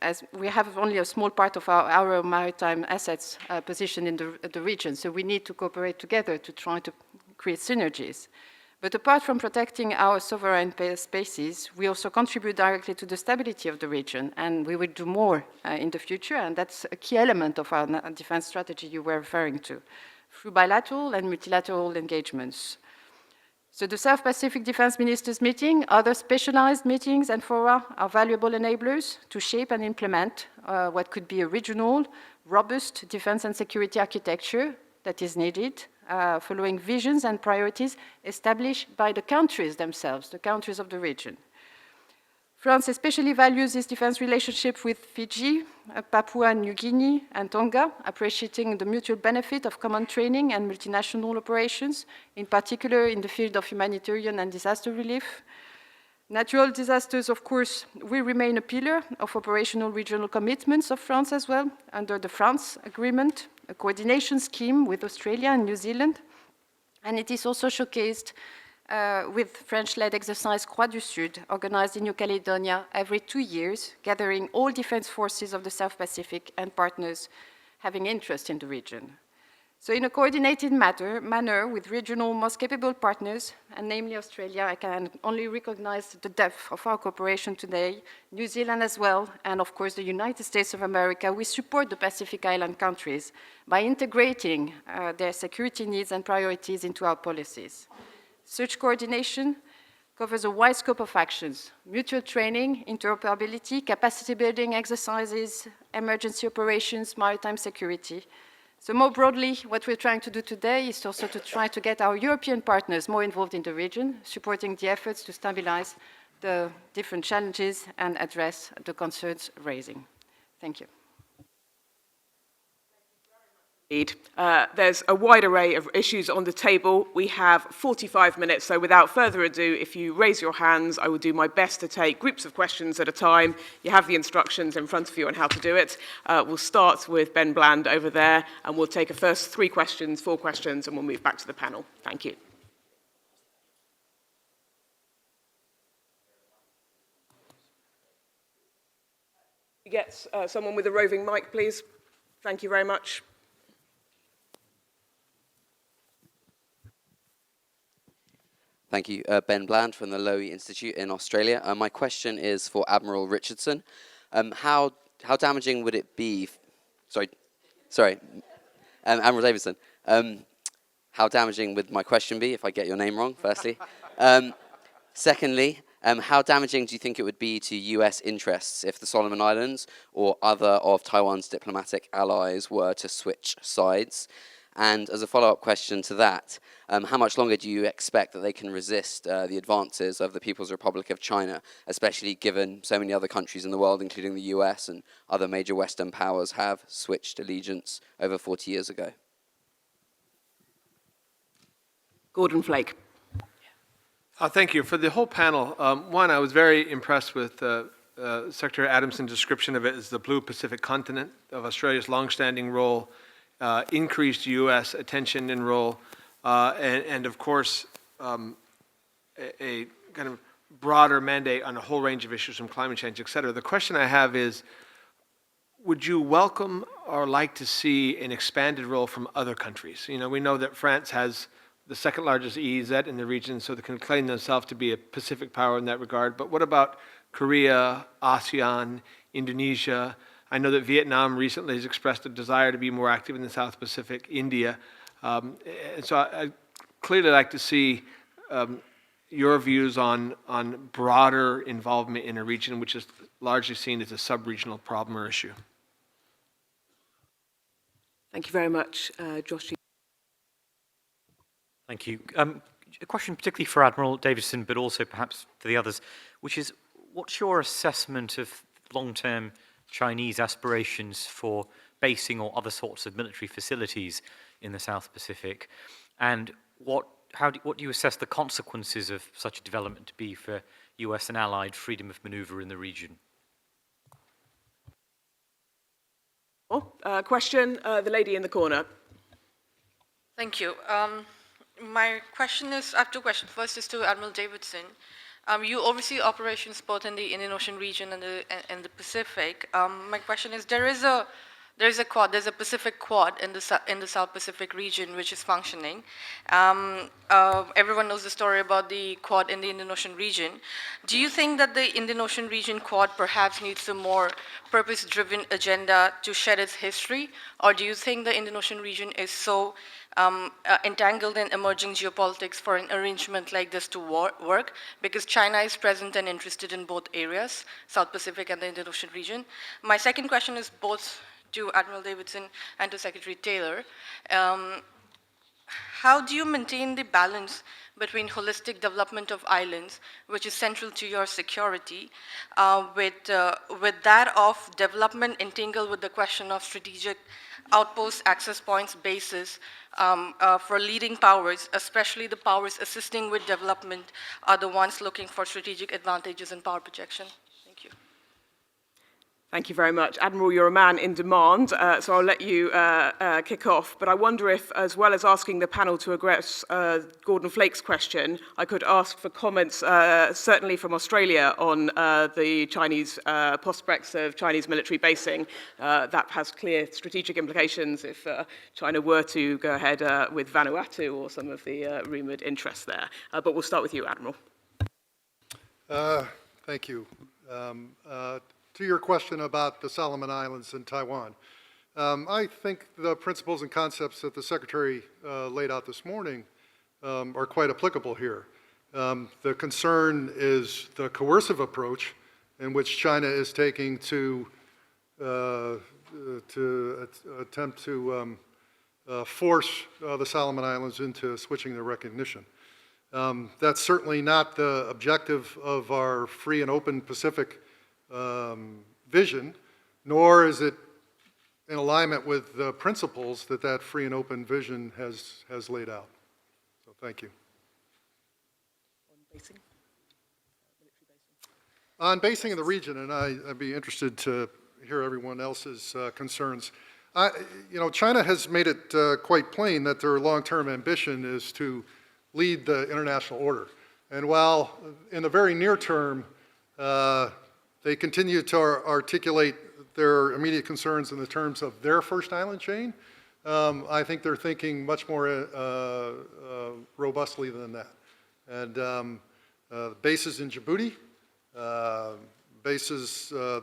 as we have only a small part of our maritime assets positioned in the region, so we need to cooperate together to try to create synergies. But apart from protecting our sovereign spaces, we also contribute directly to the stability of the region, and we will do more in the future, and that's a key element of our defense strategy you were referring to, through bilateral and multilateral engagements. So the South Pacific Defense Ministers meeting, other specialized meetings and fora are valuable enablers to shape and implement what could be a regional, robust defense and security architecture that is needed, following visions and priorities established by the countries themselves, the countries of the region. France especially values its defense relationship with Fiji, Papua New Guinea, and Tonga, appreciating the mutual benefit of common training and multinational operations, in particular in the field of humanitarian and disaster relief. Natural disasters, of course, will remain a pillar of operational regional commitments of France as well, under the France Agreement, a coordination scheme with Australia and New Zealand, and it is also showcased with French-led exercise Croix du Sud, organized in New Caledonia every 2 years, gathering all defense forces of the South Pacific and partners having interest in the region. So in a coordinated manner with regional most capable partners, and namely Australia, I can only recognize the depth of our cooperation today, New Zealand as well, and of course the United States of America. We support the Pacific Island countries by integrating their security needs and priorities into our policies. Such coordination covers a wide scope of actions: mutual training, interoperability, capacity building exercises, emergency operations, maritime security. So more broadly, what we're trying to do today is also to try to get our European partners more involved in the region, supporting the efforts to stabilize the different challenges and address the concerns raising. Thank you. There's a wide array of issues on the table. We have 45 minutes, so without further ado, if you raise your hands, I will do my best to take groups of questions at a time. You have the instructions in front of you on how to do it. We'll start with Ben Bland over there, and we'll take a first 3 questions, 4 questions, and we'll move back to the panel. Thank you. You get someone with a roving mic, please. Thank you very much. Thank you. Ben Bland from the Lowy Institute in Australia. My question is for Admiral Richardson. How damaging would it be... Admiral Davidson. How damaging would my question be if I get your name wrong, firstly? Secondly, how damaging do you think it would be to US interests if the Solomon Islands or other of Taiwan's diplomatic allies were to switch sides? And as a follow-up question to that, how much longer do you expect that they can resist the advances of the People's Republic of China, especially given so many other countries in the world, including the US and other major Western powers, have switched allegiance over 40 years ago? Gordon Flake. Thank you. For the whole panel, one, I was very impressed with Secretary Adamson's description of it as the blue Pacific continent, of Australia's longstanding role, increased U.S. attention and role, and of course, a kind of broader mandate on a whole range of issues from climate change, et cetera. The question I have is, would you welcome or like to see an expanded role from other countries? You know, we know that France has the second largest EEZ in the region, so they can claim themselves to be a Pacific power in that regard. But what about Korea, ASEAN, Indonesia? I know that Vietnam recently has expressed a desire to be more active in the South Pacific, India. And so I'd clearly like to see your views on broader involvement in a region which is largely seen as a sub-regional problem or issue. Thank you very much, Josh. Thank you. A question particularly for Admiral Davidson, but also perhaps for the others, which is, what's your assessment of long-term Chinese aspirations for basing or other sorts of military facilities in the South Pacific? And what do you assess the consequences of such a development to be for US and allied freedom of maneuver in the region? Question, the lady in the corner. Thank you. My question is, I have 2 questions. First is to Admiral Davidson. You oversee operations both in the Indian Ocean region and the Pacific. My question is, there's a quad, there's a Pacific Quad in the South Pacific region which is functioning. Everyone knows the story about the Quad in the Indian Ocean region. Do you think that the Indian Ocean region Quad perhaps needs a more purpose-driven agenda to shed its history, or do you think the Indian Ocean region is so entangled in emerging geopolitics for an arrangement like this to work, because China is present and interested in both areas, South Pacific and the Indian Ocean region? My second question is both to Admiral Davidson and to Secretary Taylor. how do you maintain the balance between holistic development of islands, which is central to your security, with that of development entangled with the question of strategic outposts, access points, bases for leading powers, especially the powers assisting with development, are the ones looking for strategic advantages and power projection? Thank you. Thank you very much. Admiral, you're a man in demand, so I'll let you kick off. But I wonder if, as well as asking the panel to address Gordon Flake's question, I could ask for comments, certainly from Australia, on the Chinese prospects of Chinese military basing. That has clear strategic implications if China were to go ahead with Vanuatu or some of the rumoured interests there. But we'll start with you, Admiral. Thank you. To your question about the Solomon Islands and Taiwan, I think the principles and concepts that the Secretary laid out this morning are quite applicable here. The concern is the coercive approach in which China is taking to attempt to force the Solomon Islands into switching their recognition. That's certainly not the objective of our free and open Pacific vision, nor is it in alignment with the principles that that free and open vision has laid out. So thank you. On basing in the region, and I'd be interested to hear everyone else's concerns. China has made it quite plain that their long-term ambition is to lead the international order. And while in the very near term, they continue to articulate their immediate concerns in the terms of their first island chain, I think they're thinking much more robustly than that. And bases in Djibouti,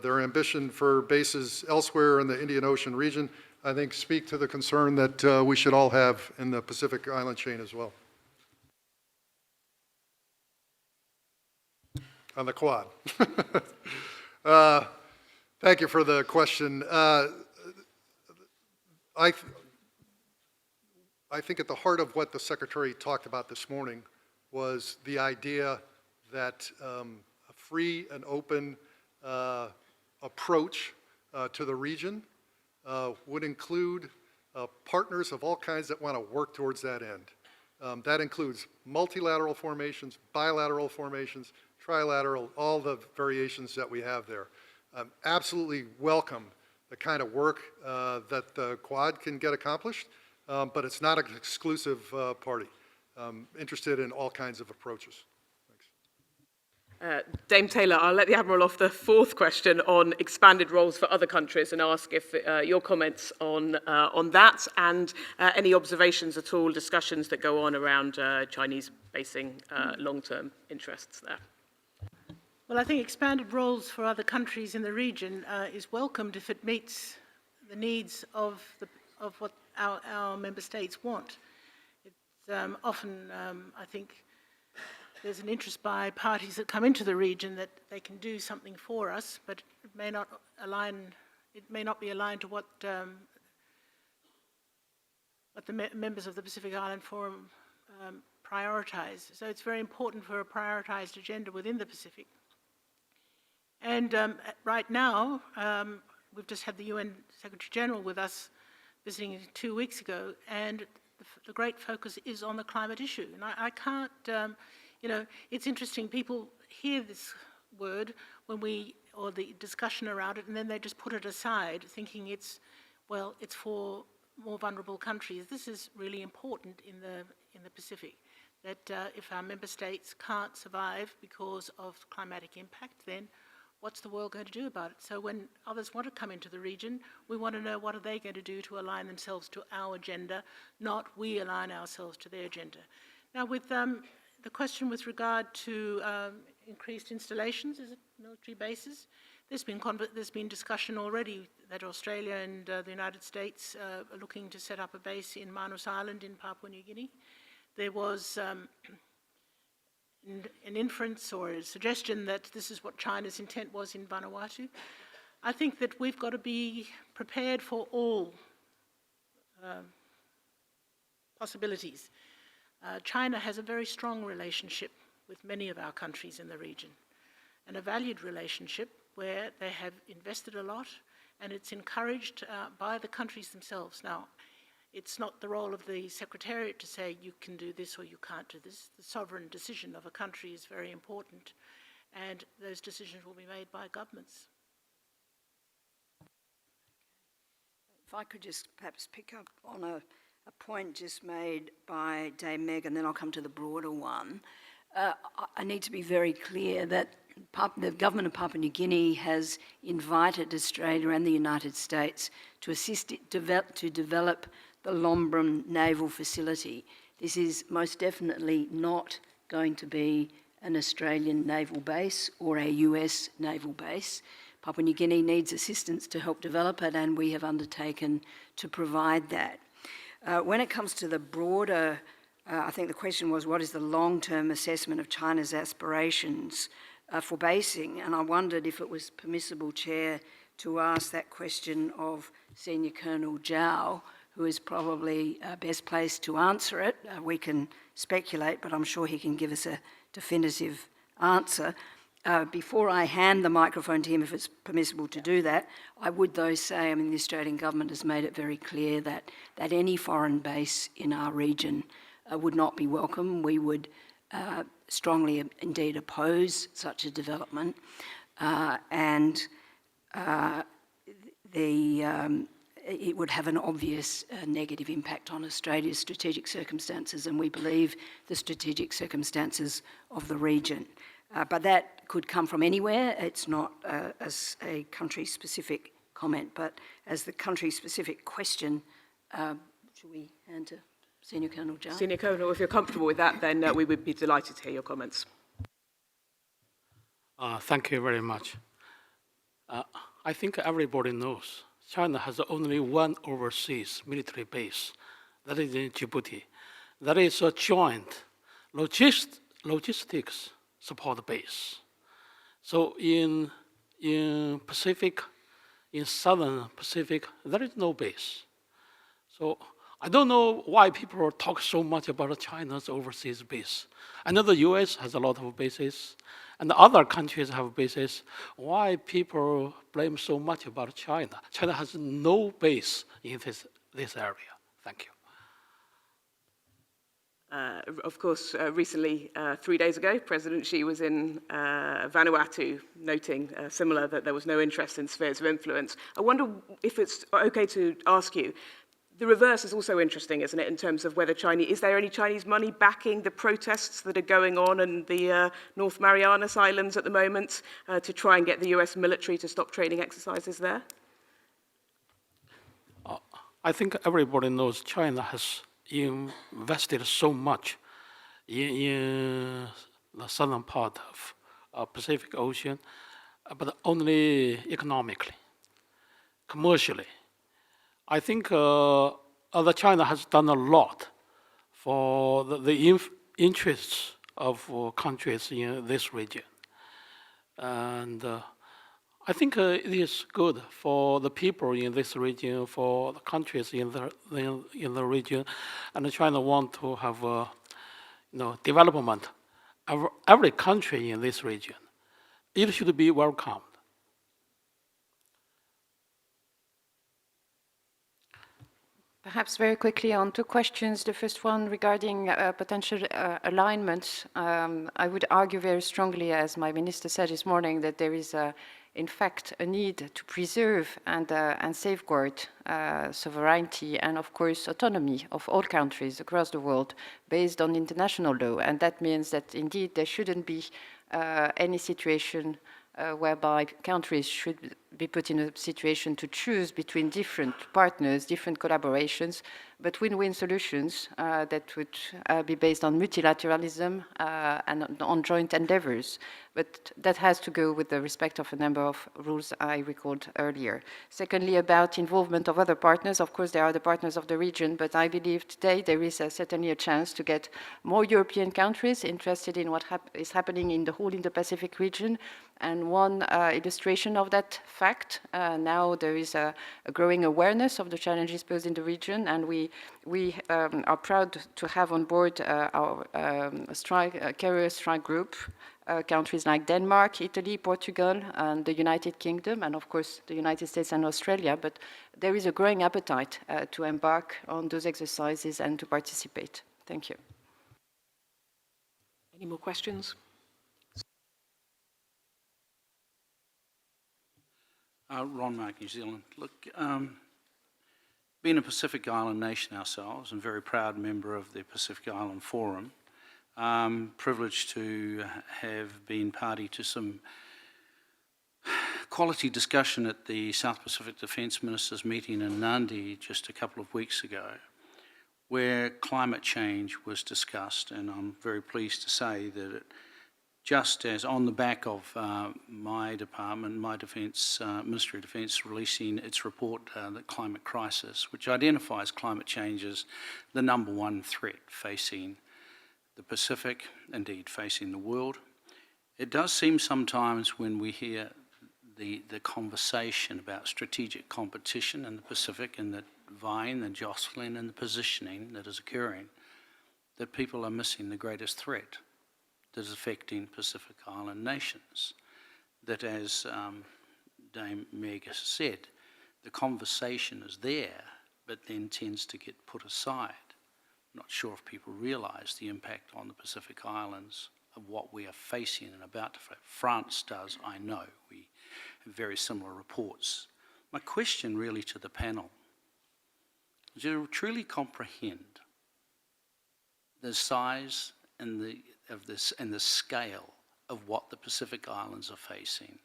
their ambition for bases elsewhere in the Indian Ocean region, I think speak to the concern that we should all have in the Pacific island chain as well. On the Quad. Thank you for the question. I think at the heart of what the Secretary talked about this morning was the idea that a free and open approach to the region would include partners of all kinds that want to work towards that end. That includes multilateral formations, bilateral formations, trilateral, all the variations that we have there. Absolutely welcome the kind of work that the Quad can get accomplished, but it's not an exclusive party. Interested in all kinds of approaches. Thanks. Dame Taylor, I'll let the Admiral off the fourth question on expanded roles for other countries and ask if your comments on that and any observations at all, discussions that go on around Chinese basing long-term interests there. Well, I think expanded roles for other countries in the region is welcomed if it meets the needs of what our member states want. It's often, I think, there's an interest by parties that come into the region that they can do something for us, but it may not be aligned to what the members of the Pacific Island Forum prioritize. So it's very important for a prioritized agenda within the Pacific. And right now, we've just had the UN Secretary General with us visiting 2 weeks ago, and the great focus is on the climate issue. And I can't, it's interesting, people hear this word or the discussion around it, and then they just put it aside, thinking it's for more vulnerable countries. This is really important in the Pacific, that if our member states can't survive because of climatic impact, then what's the world going to do about it? So when others want to come into the region, we want to know what are they going to do to align themselves to our agenda, not we align ourselves to their agenda. Now with the question with regard to increased installations, is it military bases? There's been discussion already that Australia and the United States are looking to set up a base in Manus Island in Papua New Guinea. There was an inference or a suggestion that this is what China's intent was in Vanuatu. I think that we've got to be prepared for all possibilities. China has a very strong relationship with many of our countries in the region, and a valued relationship where they have invested a lot, and it's encouraged by the countries themselves. Now, it's not the role of the Secretariat to say you can do this or you can't do this. The sovereign decision of a country is very important, and those decisions will be made by governments. If I could just perhaps pick up on a point just made by Dame Meg, and then I'll come to the broader one. I need to be very clear that the government of Papua New Guinea has invited Australia and the United States to assist it to develop the Lombrum Naval Facility. This is most definitely not going to be an Australian naval base or a US naval base. Papua New Guinea needs assistance to help develop it, and we have undertaken to provide that. When it comes to the broader, I think the question was, what is the long-term assessment of China's aspirations for basing? And I wondered if it was permissible, Chair, to ask that question of Senior Colonel Zhao, who is probably best placed to answer it. We can speculate, but I'm sure he can give us a definitive answer. Before I hand the microphone to him, if it's permissible to do that, I would though say, the Australian government has made it very clear that any foreign base in our region would not be welcome. We would strongly indeed oppose such a development, it would have an obvious negative impact on Australia's strategic circumstances, and we believe the strategic circumstances of the region. But that could come from anywhere. It's not as a country-specific comment, but as the country-specific question, should we hand to Senior Colonel Zhao? Senior Colonel, if you're comfortable with that, then we would be delighted to hear your comments. Thank you very much. I think everybody knows China has only one overseas military base, that is in Djibouti. That is a joint logistics support base. So in Pacific, in Southern Pacific, there is no base. So I don't know why people talk so much about China's overseas base. I know the US has a lot of bases, and the other countries have bases. Why people blame so much about China? China has no base in this area. Thank you. Of course, recently, 3 days ago, President Xi was in Vanuatu, noting similar that there was no interest in spheres of influence. I wonder if it's okay to ask you, the reverse is also interesting, isn't it, in terms of whether is there any Chinese money backing the protests that are going on in the North Marianas Islands at the moment to try and get the US military to stop training exercises there? I think everybody knows China has invested so much in the southern part of Pacific Ocean, but only economically, commercially. I think China has done a lot for the interests of countries in this region. And I think it is good for the people in this region, for the countries in the region, and China want to have development of every country in this region. It should be welcomed. Perhaps very quickly on two questions. The first one regarding potential alignment. I would argue very strongly, as my minister said this morning, that there is in fact a need to preserve and safeguard sovereignty and of course autonomy of all countries across the world based on international law. And that means that indeed there shouldn't be any situation whereby countries should be put in a situation to choose between different partners, different collaborations, but win-win solutions that would be based on multilateralism and on joint endeavors. But that has to go with the respect of a number of rules I recalled earlier. Secondly, about involvement of other partners, of course, there are the partners of the region, but I believe today there is certainly a chance to get more European countries interested in what is happening in the whole Indo-Pacific region. And one illustration of that fact. Now there is a growing awareness of the challenges posed in the region, and we are proud to have on board our carrier strike group, countries like Denmark, Italy, Portugal, and the United Kingdom, and of course the United States and Australia. But there is a growing appetite to embark on those exercises and to participate. Thank you. Any more questions? Ron Mark, New Zealand. Look, being a Pacific Island nation ourselves and very proud member of the Pacific Island Forum, privileged to have been party to some quality discussion at the South Pacific Defence Ministers meeting in Nandi just a couple of weeks ago, where climate change was discussed, and I'm very pleased to say that it, just as on the back of my department, my defence, Ministry of Defence, releasing its report, The Climate Crisis, which identifies climate change as the #1 threat facing the Pacific, indeed facing the world. It does seem sometimes when we hear the conversation about strategic competition in the Pacific and the vying, the jostling and the positioning that is occurring, that people are missing the greatest threat that is affecting Pacific Island nations. That, as Dame Meg has said, the conversation is there, but then tends to get put aside. I'm not sure if people realise the impact on the Pacific Islands of what we are facing and about to face. France does, I know. We have very similar reports. My question really to the panel is, do you truly comprehend the size and the scale of what the Pacific Islands are facing,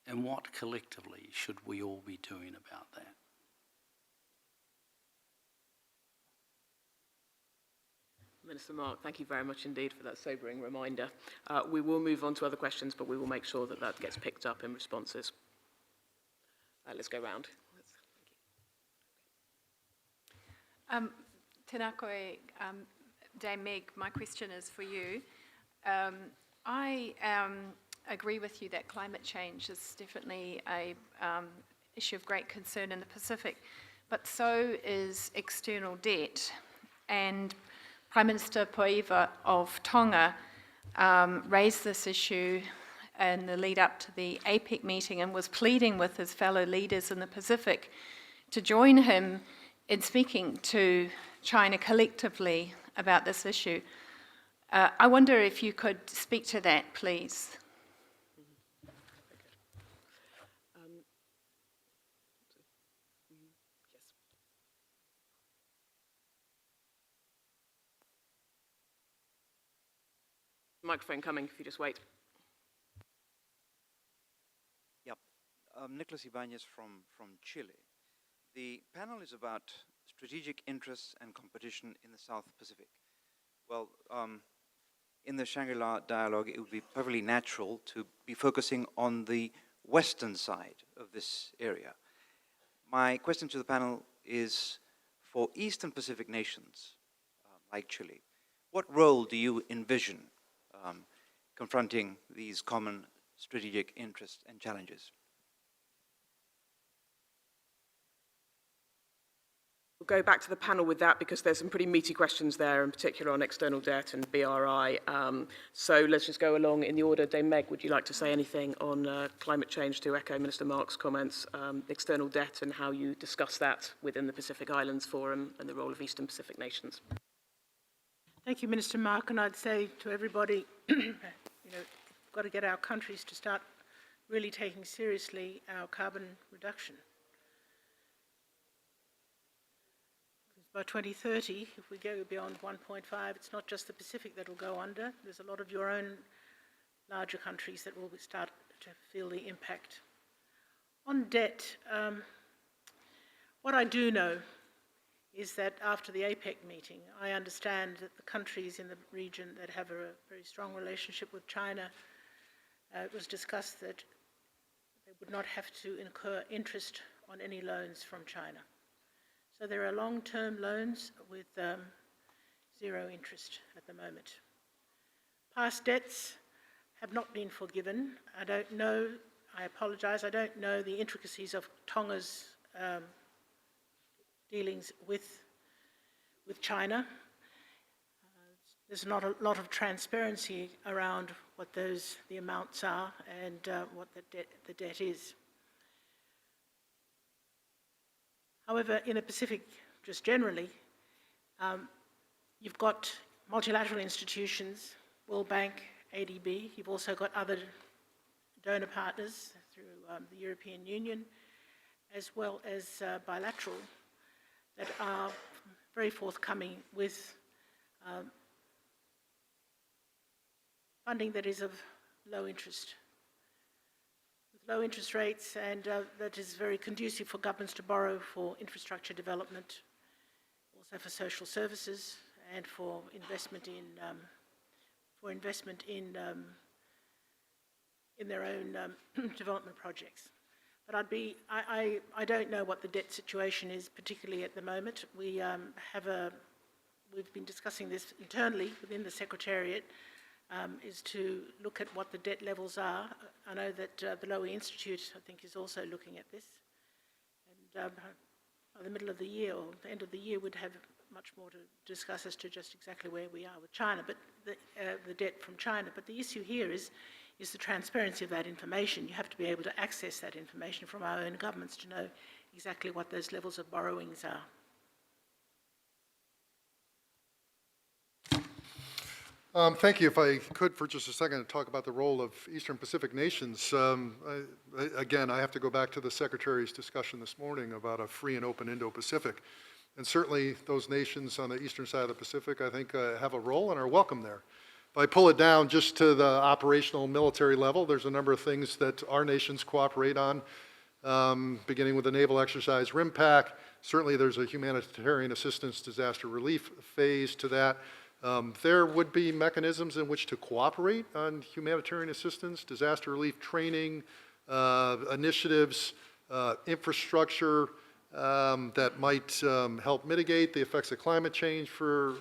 and what collectively should we all be doing about that? Minister Mark, thank you very much indeed for that sobering reminder. We will move on to other questions, but we will make sure that that gets picked up in responses. Let's go round. Tēnā koe, Dame Meg, my question is for you. I agree with you that climate change is definitely a issue of great concern in the Pacific, but so is external debt. And Prime Minister Poiva of Tonga raised this issue in the lead up to the APEC meeting and was pleading with his fellow leaders in the Pacific to join him in speaking to China collectively about this issue. I wonder if you could speak to that, please. Microphone coming, if you just wait. Yep. Nicholas Ibanez from Chile. The panel is about strategic interests and competition in the South Pacific. Well, in the Shangri-La dialogue, it would be perfectly natural to be focusing on the western side of this area. My question to the panel is, for Eastern Pacific nations, like Chile, what role do you envision confronting these common strategic interests and challenges? We'll go back to the panel with that because there's some pretty meaty questions there, in particular on external debt and BRI. So let's just go along in the order. Dame Meg, would you like to say anything on climate change to echo Minister Mark's comments, external debt and how you discuss that within the Pacific Islands Forum and the role of Eastern Pacific nations? Thank you, Minister Mark, and I'd say to everybody, we've got to get our countries to start really taking seriously our carbon reduction. By 2030, if we go beyond 1.5, it's not just the Pacific that will go under. There's a lot of your own larger countries that will start to feel the impact. On debt, what I do know is that after the APEC meeting, I understand that the countries in the region that have a very strong relationship with China, it was discussed that they would not have to incur interest on any loans from China. So there are long-term loans with zero interest at the moment. Past debts have not been forgiven. I don't know I apologise. I don't know the intricacies of Tonga's dealings with China. There's not a lot of transparency around what the amounts are and what the debt is. However, in the Pacific, just generally, you've got multilateral institutions, World Bank, ADB. You've also got other donor partners through the European Union, as well as bilateral, that are very forthcoming with funding that is of low interest. With low interest rates, and that is very conducive for governments to borrow for infrastructure development, also for social services, and for investment in their own development projects. But I don't know what the debt situation is, particularly at the moment. We've been discussing this internally within the Secretariat, is to look at what the debt levels are. I know that the Lowy Institute, I think, is also looking at this. And by the middle of the year or the end of the year, we'd have much more to discuss as to just exactly where we are with China, but the debt from China. But the issue here is the transparency of that information. You have to be able to access that information from our own governments to know exactly what those levels of borrowings are. Thank you. If I could for just a second talk about the role of Eastern Pacific nations. Again, I have to go back to the Secretary's discussion this morning about a free and open Indo-Pacific. And certainly those nations on the eastern side of the Pacific, I think, have a role and are welcome there. If I pull it down just to the operational military level, there's a number of things that our nations cooperate on, beginning with the naval exercise RIMPAC. Certainly there's a humanitarian assistance disaster relief phase to that. There would be mechanisms in which to cooperate on humanitarian assistance, disaster relief training, initiatives, infrastructure that might help mitigate the effects of climate change for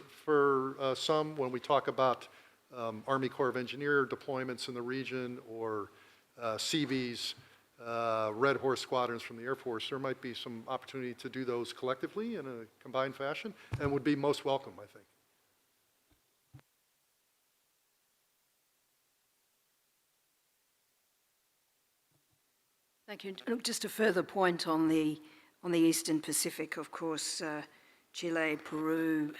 some. When we talk about Army Corps of Engineer deployments in the region, or Seabees, Red Horse squadrons from the Air Force, there might be some opportunity to do those collectively in a combined fashion, and would be most welcome, I think. Thank you. Just a further point on the Eastern Pacific, of course, Chile, Peru,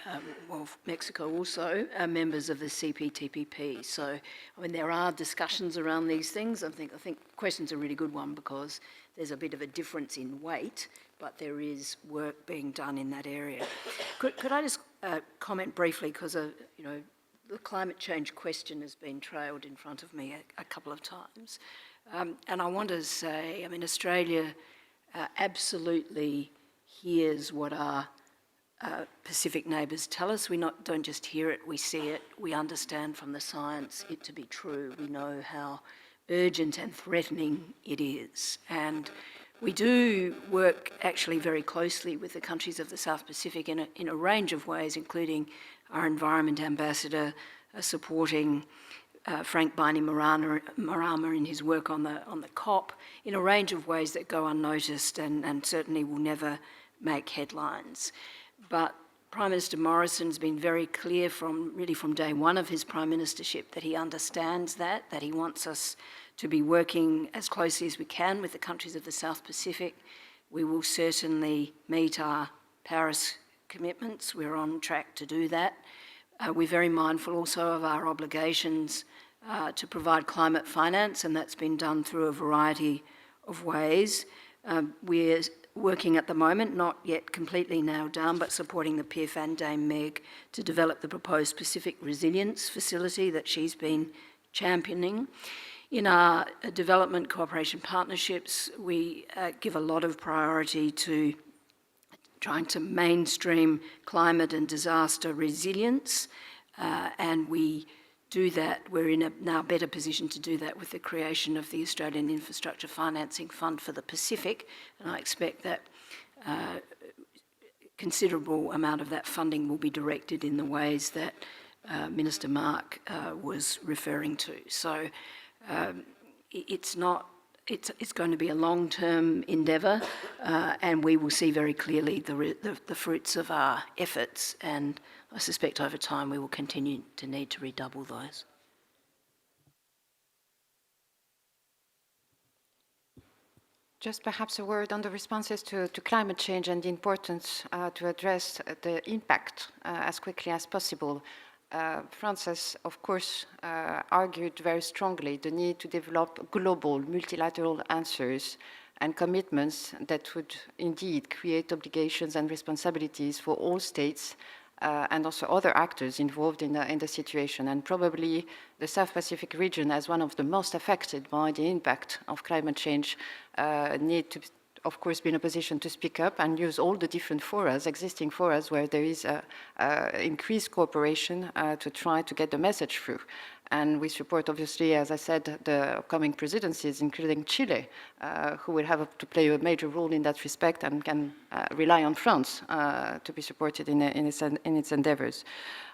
well, Mexico also are members of the CPTPP. So, I mean, there are discussions around these things. I think the question's a really good one because there's a bit of a difference in weight, but there is work being done in that area. Could I just comment briefly, because you know, the climate change question has been trailed in front of me a couple of times. And I want to say, I mean, Australia absolutely hears what our Pacific neighbours tell us. We don't just hear it, we see it. We understand from the science it to be true. We know how urgent and threatening it is. And we do work actually very closely with the countries of the South Pacific in a range of ways, including our Environment Ambassador supporting Frank Bainimarama in his work on the COP, in a range of ways that go unnoticed and certainly will never make headlines. But Prime Minister Morrison's been very clear from day one of his prime ministership that he understands that he wants us to be working as closely as we can with the countries of the South Pacific. We will certainly meet our Paris commitments. We're on track to do that. We're very mindful also of our obligations to provide climate finance, and that's been done through a variety of ways. We're working at the moment, not yet completely nailed down, but supporting the PIF and Dame Meg to develop the proposed Pacific Resilience Facility that she's been championing. In our development cooperation partnerships, we give a lot of priority to trying to mainstream climate and disaster resilience, and we do that. We're in a now better position to do that with the creation of the Australian Infrastructure Financing Fund for the Pacific, and I expect that considerable amount of that funding will be directed in the ways that Minister Mark was referring to. So it's not it's going to be a long-term endeavour, and we will see very clearly the fruits of our efforts, and I suspect over time we will continue to need to redouble those. Just perhaps a word on the responses to climate change and the importance to address the impact as quickly as possible. France has, of course, argued very strongly the need to develop global multilateral answers and commitments that would indeed create obligations and responsibilities for all states and also other actors involved in the situation. And probably the South Pacific region, as one of the most affected by the impact of climate change, need to, of course, be in a position to speak up and use all the different forums, existing forums, where there is increased cooperation to try to get the message through. And we support, obviously, as I said, the upcoming presidencies, including Chile, who will have to play a major role in that respect and can rely on France to be supported in its endeavors.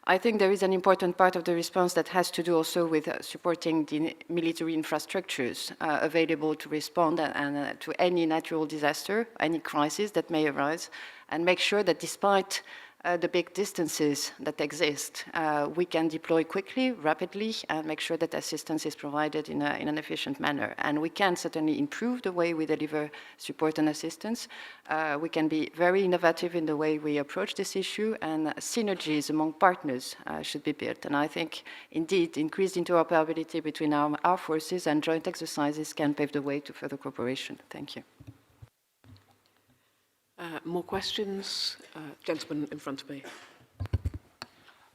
I think there is an important part of the response that has to do also with supporting the military infrastructures available to respond and to any natural disaster, any crisis that may arise, and make sure that despite the big distances that exist, we can deploy quickly, rapidly, and make sure that assistance is provided in an efficient manner. And we can certainly improve the way we deliver support and assistance. We can be very innovative in the way we approach this issue, and synergies among partners should be built. And I think, indeed, increased interoperability between our forces and joint exercises can pave the way to further cooperation. Thank you. More questions? Gentleman in front of me.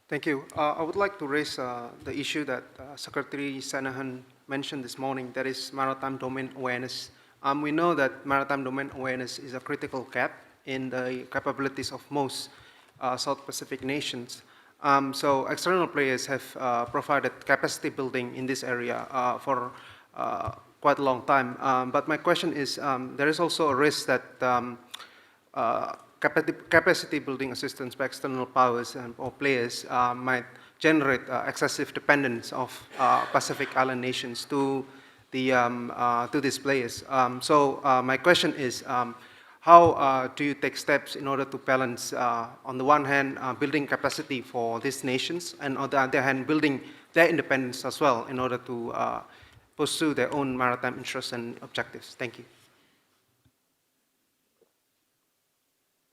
Thank you. I would like to raise the issue that Secretary Shanahan mentioned this morning, that is maritime domain awareness. We know that maritime domain awareness is a critical gap in the capabilities of most South Pacific nations. So external players have provided capacity building in this area for quite a long time. But my question is, there is also a risk that capacity building assistance by external powers or players might generate excessive dependence of Pacific Island nations to these players. So my question is, how do you take steps in order to balance, on the one hand, building capacity for these nations, and on the other hand, building their independence as well in order to pursue their own maritime interests and objectives? Thank you.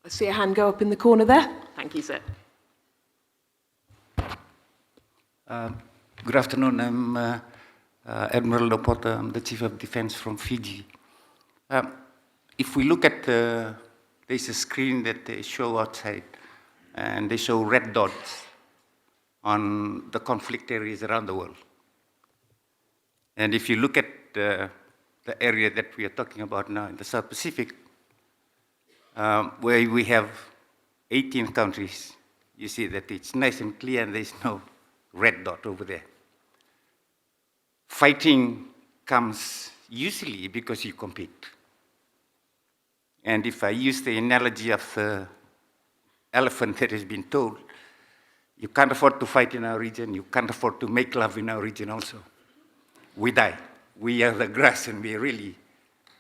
I see a hand go up in the corner there. Thank you, sir. Good afternoon. I'm Admiral Davidson. I'm the Chief of Defense from Fiji. If we look at there's a screen that they show outside, and they show red dots on the conflict areas around the world. And if you look at the area that we are talking about now in the South Pacific, where we have 18 countries, you see that it's nice and clear and there's no red dot over there. Fighting comes usually because you compete. And if I use the analogy of the elephant that has been told, you can't afford to fight in our region, you can't afford to make love in our region also. We die. We are the grass, and we are really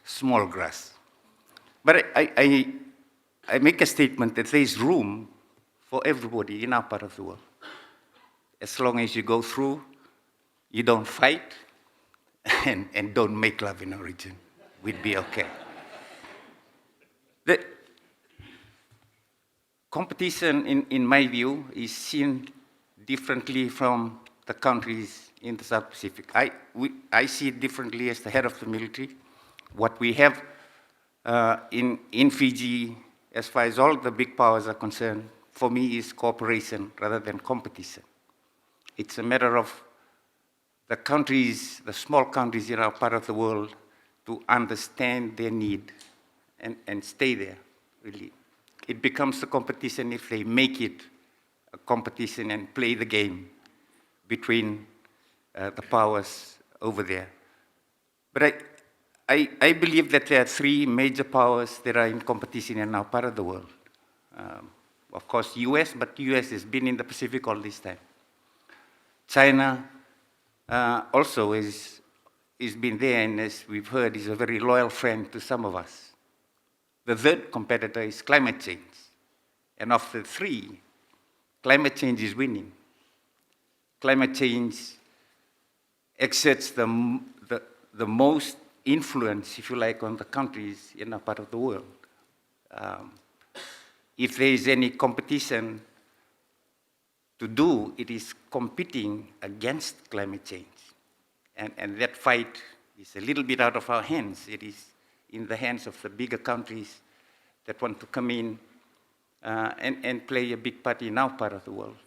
small grass. But I make a statement that there is room for everybody in our part of the world. As long as you go through, you don't fight, and don't make love in our region, we'd be okay. The competition, in my view, is seen differently from the countries in the South Pacific. I see it differently as the head of the military. What we have in Fiji, as far as all the big powers are concerned, for me is cooperation rather than competition. It's a matter of the countries, the small countries in our part of the world, to understand their need and stay there, really. It becomes a competition if they make it a competition and play the game between the powers over there. But I believe that there are three major powers that are in competition in our part of the world. Of course, US, but US has been in the Pacific all this time. China also is he's been there, and as we've heard, he's a very loyal friend to some of us. The third competitor is climate change. And of the three, climate change is winning. Climate change exerts the most influence, if you like, on the countries in our part of the world. If there is any competition to do, it is competing against climate change. And that fight is a little bit out of our hands. It is in the hands of the bigger countries that want to come in and play a big part in our part of the world.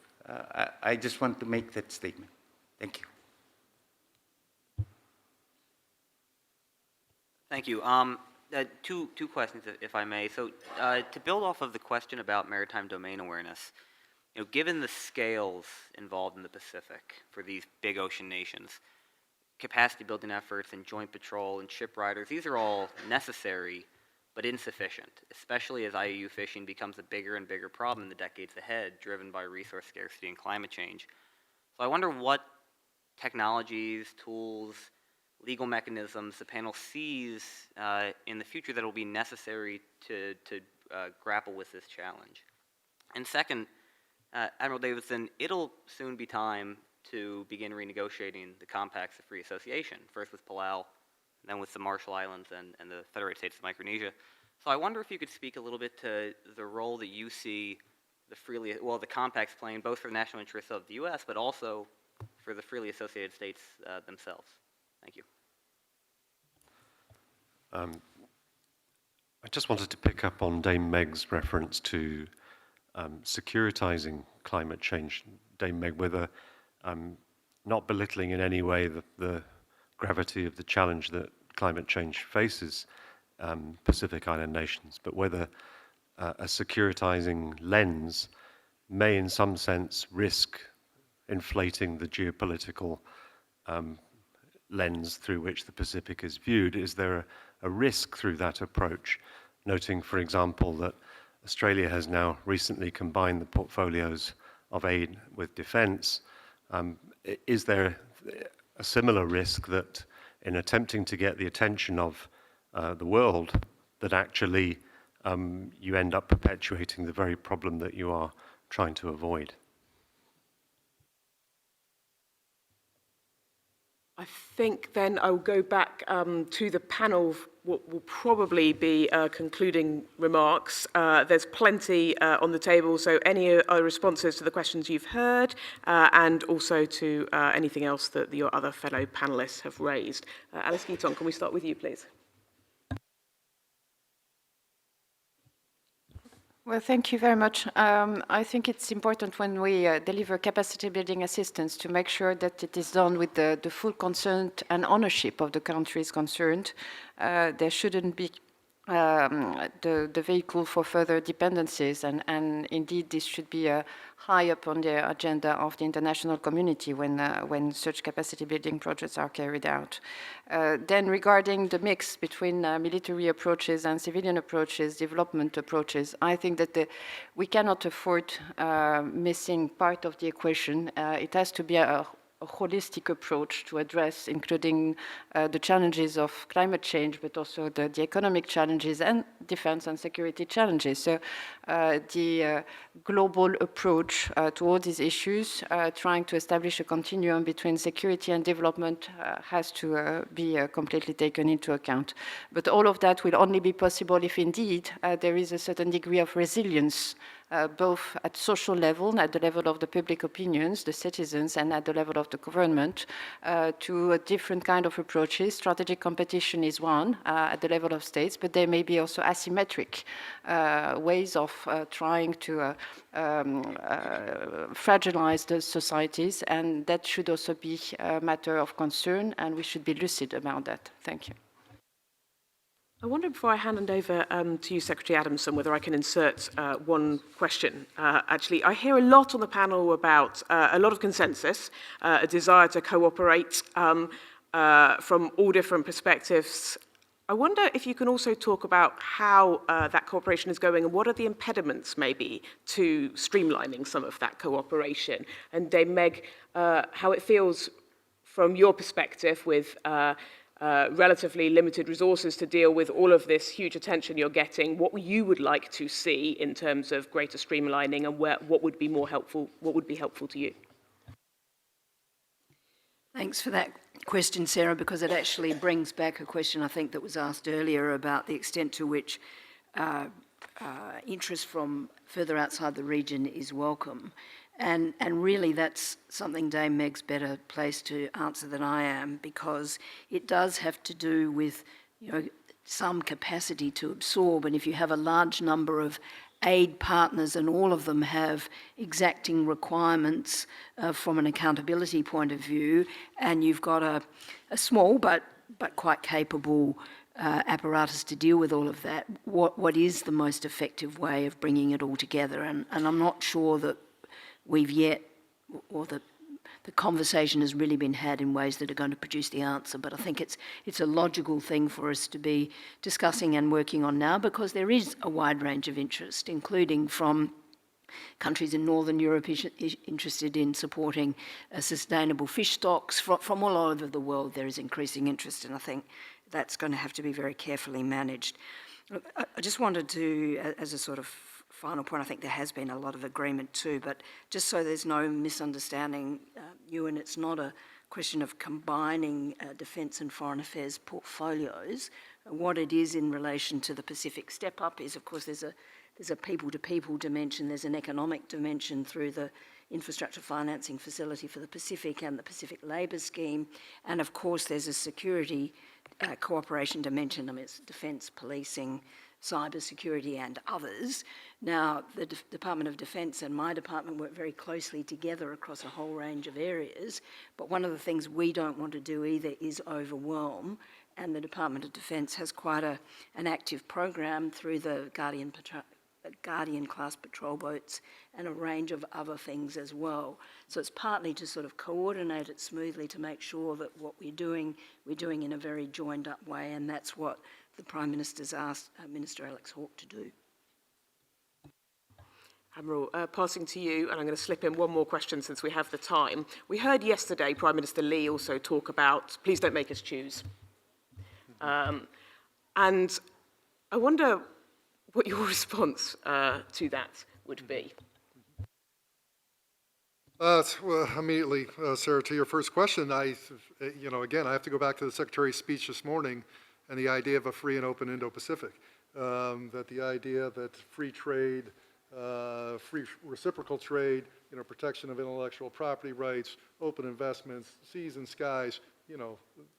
I just want to make that statement. Thank you. Thank you. Two questions, if I may. So to build off of the question about maritime domain awareness, given the scales involved in the Pacific for these big ocean nations, capacity building efforts and joint patrol and ship riders, these are all necessary but insufficient, especially as IUU fishing becomes a bigger and bigger problem in the decades ahead, driven by resource scarcity and climate change. So I wonder what technologies, tools, legal mechanisms the panel sees in the future that will be necessary to grapple with this challenge. And second, Admiral Davidson, it'll soon be time to begin renegotiating the compacts of free association, first with Palau, then with the Marshall Islands and the Federated States of Micronesia. So I wonder if you could speak a little bit to the role that you see the compacts playing, both for the national interests of the U.S., but also for the freely associated states themselves. Thank you. I just wanted to pick up on Dame Meg's reference to securitizing climate change. Dame Meg, whether not belittling in any way the gravity of the challenge that climate change faces Pacific Island nations, but whether a securitizing lens may in some sense risk inflating the geopolitical lens through which the Pacific is viewed. Is there a risk through that approach? Noting, for example, that Australia has now recently combined the portfolios of aid with defense. Is there a similar risk that in attempting to get the attention of the world, that actually you end up perpetuating the very problem that you are trying to avoid? I think then I will go back to the panel, what will probably be concluding remarks. There's plenty on the table, so any responses to the questions you've heard and also to anything else that your other fellow panelists have raised. Alice Guiton, can we start with you, please? Well, thank you very much. I think it's important when we deliver capacity building assistance to make sure that it is done with the full consent and ownership of the countries concerned. There shouldn't be the vehicle for further dependencies, and indeed this should be high up on the agenda of the international community when such capacity building projects are carried out. Then regarding the mix between military approaches and civilian approaches, development approaches, I think that we cannot afford missing part of the equation. It has to be a holistic approach to address, including the challenges of climate change, but also the economic challenges and defense and security challenges. So the global approach to all these issues, trying to establish a continuum between security and development has to be completely taken into account. But all of that will only be possible if indeed there is a certain degree of resilience both at social level, at the level of the public opinions, the citizens, and at the level of the government, to a different kind of approaches. Strategic competition is one at the level of states, but there may be also asymmetric ways of trying to fragilize the societies, and that should also be a matter of concern, and we should be lucid about that. Thank you. I wonder, before I hand over to you, Secretary Adamson, whether I can insert one question. Actually, I hear a lot on the panel about a lot of consensus, a desire to cooperate from all different perspectives. I wonder if you can also talk about how that cooperation is going and what are the impediments, maybe, to streamlining some of that cooperation. And Dame Meg, how it feels from your perspective with relatively limited resources to deal with all of this huge attention you're getting, what you would like to see in terms of greater streamlining, and what would be more helpful, what would be helpful to you? Thanks for that question, Sarah, because it actually brings back a question I think that was asked earlier about the extent to which interest from further outside the region is welcome. And really that's something Dame Meg's better placed to answer than I am, because it does have to do with, you know, some capacity to absorb. And if you have a large number of aid partners and all of them have exacting requirements from an accountability point of view, and you've got a small but quite capable apparatus to deal with all of that, what is the most effective way of bringing it all together? And I'm not sure that we've yet, or the conversation has really been had in ways that are going to produce the answer. But I think it's a logical thing for us to be discussing and working on now, because there is a wide range of interest, including from countries in Northern Europe interested in supporting sustainable fish stocks. From all over the world there is increasing interest, and I think that's going to have to be very carefully managed. I just wanted to, as a sort of final point, I think there has been a lot of agreement too, but just so there's no misunderstanding, Ewan, it's not a question of combining defence and foreign affairs portfolios. What it is in relation to the Pacific Step Up is, of course, there's a people-to-people dimension, there's an economic dimension through the infrastructure financing facility for the Pacific and the Pacific Labour Scheme, and of course there's a security cooperation dimension. I mean, it's defence, policing, cyber security and others. Now, the Department of Defence and my department work very closely together across a whole range of areas, but one of the things we don't want to do either is overwhelm, and the Department of Defence has quite an active program through the Guardian-class patrol boats and a range of other things as well. So it's partly to sort of coordinate it smoothly to make sure that what we're doing in a very joined-up way, and that's what the Prime Minister's asked Minister Alex Hawke to do. Admiral, passing to you, and I'm going to slip in one more question since we have the time. We heard yesterday Prime Minister Lee also talk about, please don't make us choose. And I wonder what your response to that would be. Well, immediately, Sarah, to your first question, again, I have to go back to the Secretary's speech this morning and the idea of a free and open Indo-Pacific, that the idea that free trade, free reciprocal trade, protection of intellectual property rights, open investments, seas and skies,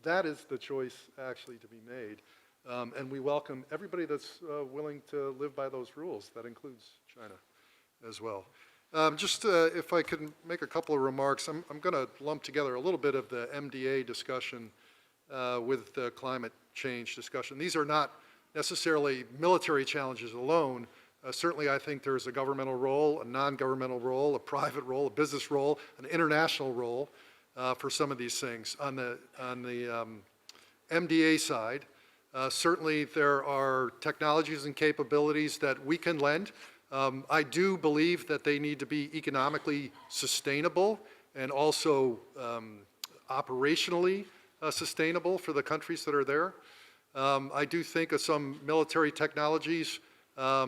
that is the choice actually to be made. And we welcome everybody that's willing to live by those rules. That includes China as well. If I could make a couple of remarks, I'm going to lump together a little bit of the MDA discussion with the climate change discussion. These are not necessarily military challenges alone. Certainly, I think there's a governmental role, a non-governmental role, a private role, a business role, an international role for some of these things. On the MDA side, certainly there are technologies and capabilities that we can lend. I do believe that they need to be economically sustainable and also operationally sustainable for the countries that are there. I do think of some military technologies,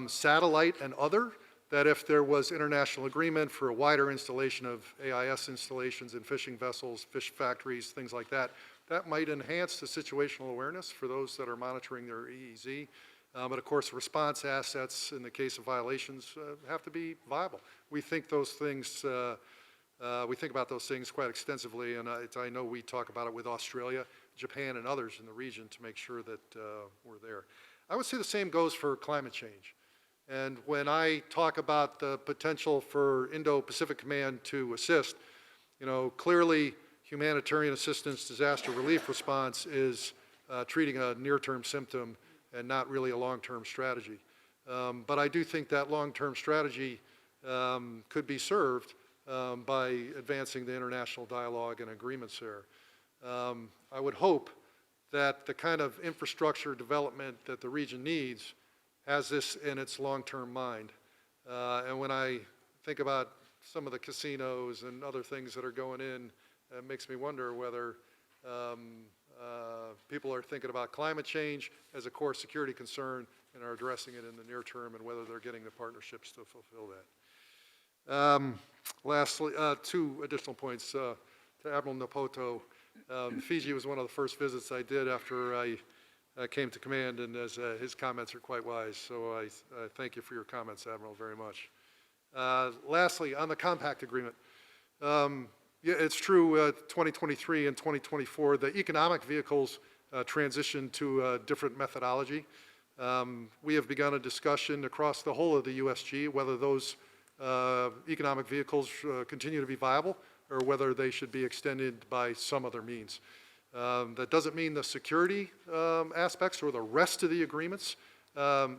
satellite and other, that if there was international agreement for a wider installation of AIS installations in fishing vessels, fish factories, things like that, that might enhance the situational awareness for those that are monitoring their EEZ. But of course, response assets in the case of violations have to be viable. We think those things, we think about those things quite extensively, and I know we talk about it with Australia, Japan, and others in the region to make sure that we're there. I would say the same goes for climate change. And when I talk about the potential for Indo-Pacific Command to assist, clearly humanitarian assistance, disaster relief response is treating a near-term symptom and not really a long-term strategy. But I do think that long-term strategy could be served by advancing the international dialogue and agreements there. I would hope that the kind of infrastructure development that the region needs has this in its long-term mind. And when I think about some of the casinos and other things that are going in, it makes me wonder whether People are thinking about climate change as a core security concern and are addressing it in the near term, and whether they're getting the partnerships to fulfill that. Lastly, two additional points to Admiral Napoto. Fiji was one of the first visits I did after I came to command, and as his comments are quite wise, so I thank you for your comments, Admiral, very much. Lastly, on the compact agreement, yeah, it's true, 2023 and 2024, the economic vehicles transition to a different methodology. We have begun a discussion across the whole of the USG whether those economic vehicles continue to be viable or whether they should be extended by some other means. That doesn't mean the security aspects or the rest of the agreements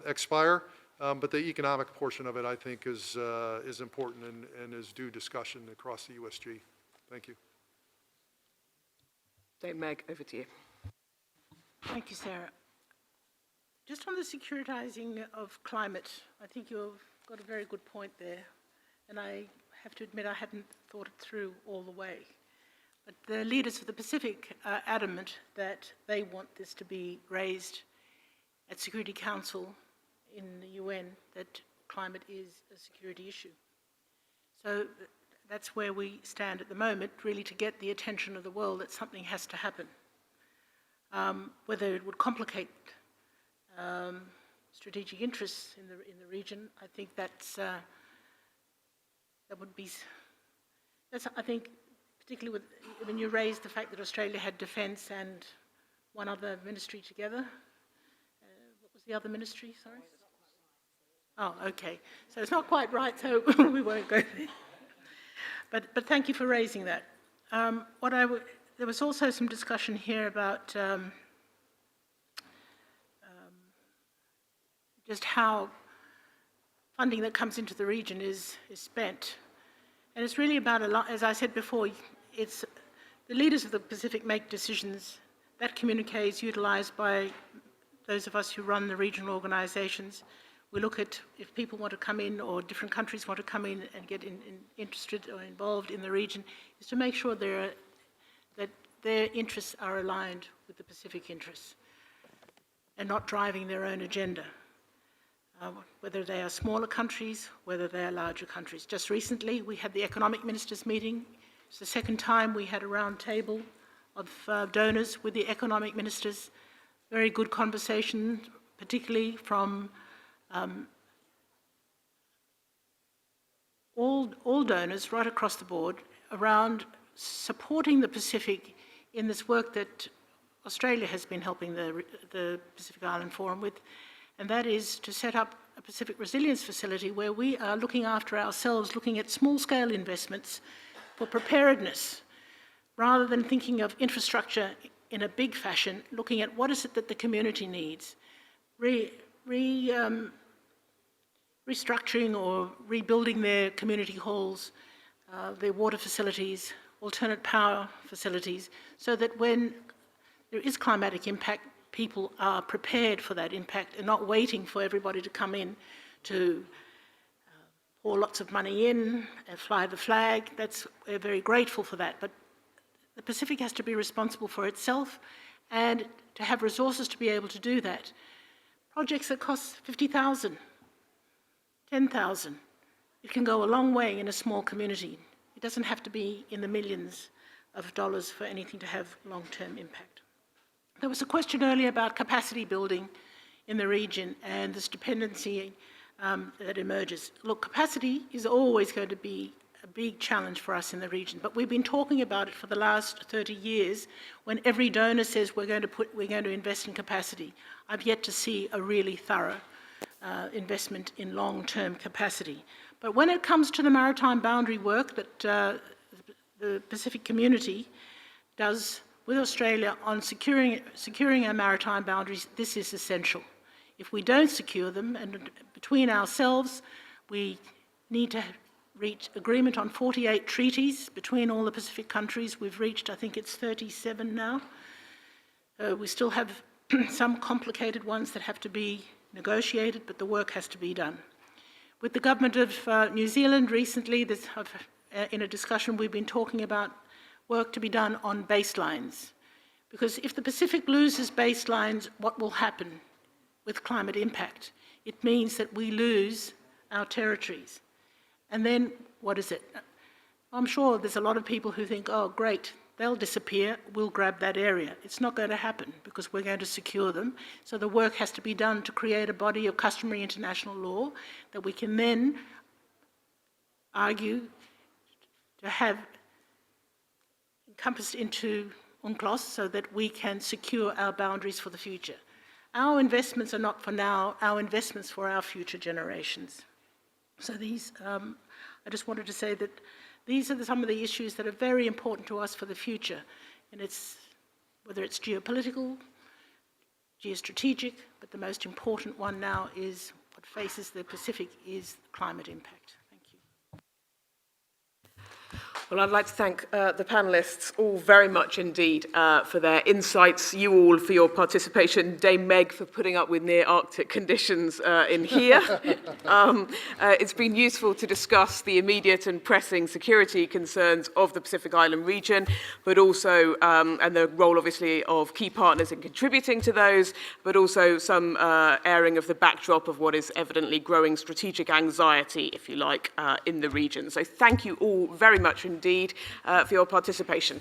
expire, but the economic portion of it, I think, is important and is due discussion across the USG. Thank you. Dame Meg, over to you. Thank you, Sarah. Just on the securitizing of climate, I think you've got a very good point there, and I have to admit I hadn't thought it through all the way. But the leaders of the Pacific are adamant that they want this to be raised at Security Council in the UN, that climate is a security issue. So that's where we stand at the moment, really to get the attention of the world that something has to happen. Whether it would complicate strategic interests in the region, I think that's I think, particularly when you raised the fact that Australia had defence and one other ministry together. What was the other ministry, sorry? Oh, okay. So it's not quite right, so we won't go there. But thank you for raising that. There was also some discussion here about just how funding that comes into the region is spent. And it's really about, as I said before, it's the leaders of the Pacific make decisions. That communique is utilised by those of us who run the regional organisations. We look at if people want to come in or different countries want to come in and get interested or involved in the region, is to make sure that their interests are aligned with the Pacific interests and not driving their own agenda, whether they are smaller countries, whether they are larger countries. Just recently, we had the economic ministers meeting. It's the second time we had a round table of donors with the economic ministers. Very good conversation, particularly from all donors right across the board around supporting the Pacific in this work that Australia has been helping the Pacific Island Forum with, and that is to set up a Pacific Resilience Facility where we are looking after ourselves, looking at small-scale investments for preparedness, rather than thinking of infrastructure in a big fashion, looking at what is it that the community needs. Restructuring or rebuilding their community halls, their water facilities, alternate power facilities, so that when there is climatic impact, people are prepared for that impact and not waiting for everybody to come in to pour lots of money in and fly the flag. We're very grateful for that, but the Pacific has to be responsible for itself and to have resources to be able to do that. Projects that cost $50,000, $10,000, it can go a long way in a small community. It doesn't have to be in the millions of dollars for anything to have long-term impact. There was a question earlier about capacity building in the region and this dependency that emerges. Look, capacity is always going to be a big challenge for us in the region, but we've been talking about it for the last 30 years when every donor says we're going to invest in capacity. I've yet to see a really thorough investment in long-term capacity. But when it comes to the maritime boundary work that the Pacific community does with Australia on securing our maritime boundaries, this is essential. If we don't secure them, and between ourselves, we need to reach agreement on 48 treaties between all the Pacific countries. We've reached, I think it's 37 now. We still have some complicated ones that have to be negotiated, but the work has to be done. With the government of New Zealand recently, in a discussion we've been talking about work to be done on baselines, Because if the Pacific loses baselines, what will happen with climate impact? It means that we lose our territories. And then, what is it? I'm sure there's a lot of people who think, oh, great, they'll disappear, we'll grab that area. It's not going to happen because we're going to secure them. So the work has to be done to create a body of customary international law that we can then argue to have encompassed into UNCLOS so that we can secure our boundaries for the future. Our investments are not for now, our investments for our future generations. So these, I just wanted to say that these are some of the issues that are very important to us for the future. And it's, whether it's geopolitical, geostrategic, but the most important one now is what faces the Pacific is climate impact. Well, I'd like to thank the panellists all very much indeed for their insights, you all for your participation, Dame Meg for putting up with near Arctic conditions in here. It's been useful to discuss the immediate and pressing security concerns of the Pacific Island region, but also, and the role obviously of key partners in contributing to those, but also some airing of the backdrop of what is evidently growing strategic anxiety, if you like, in the region. So thank you all very much indeed for your participation.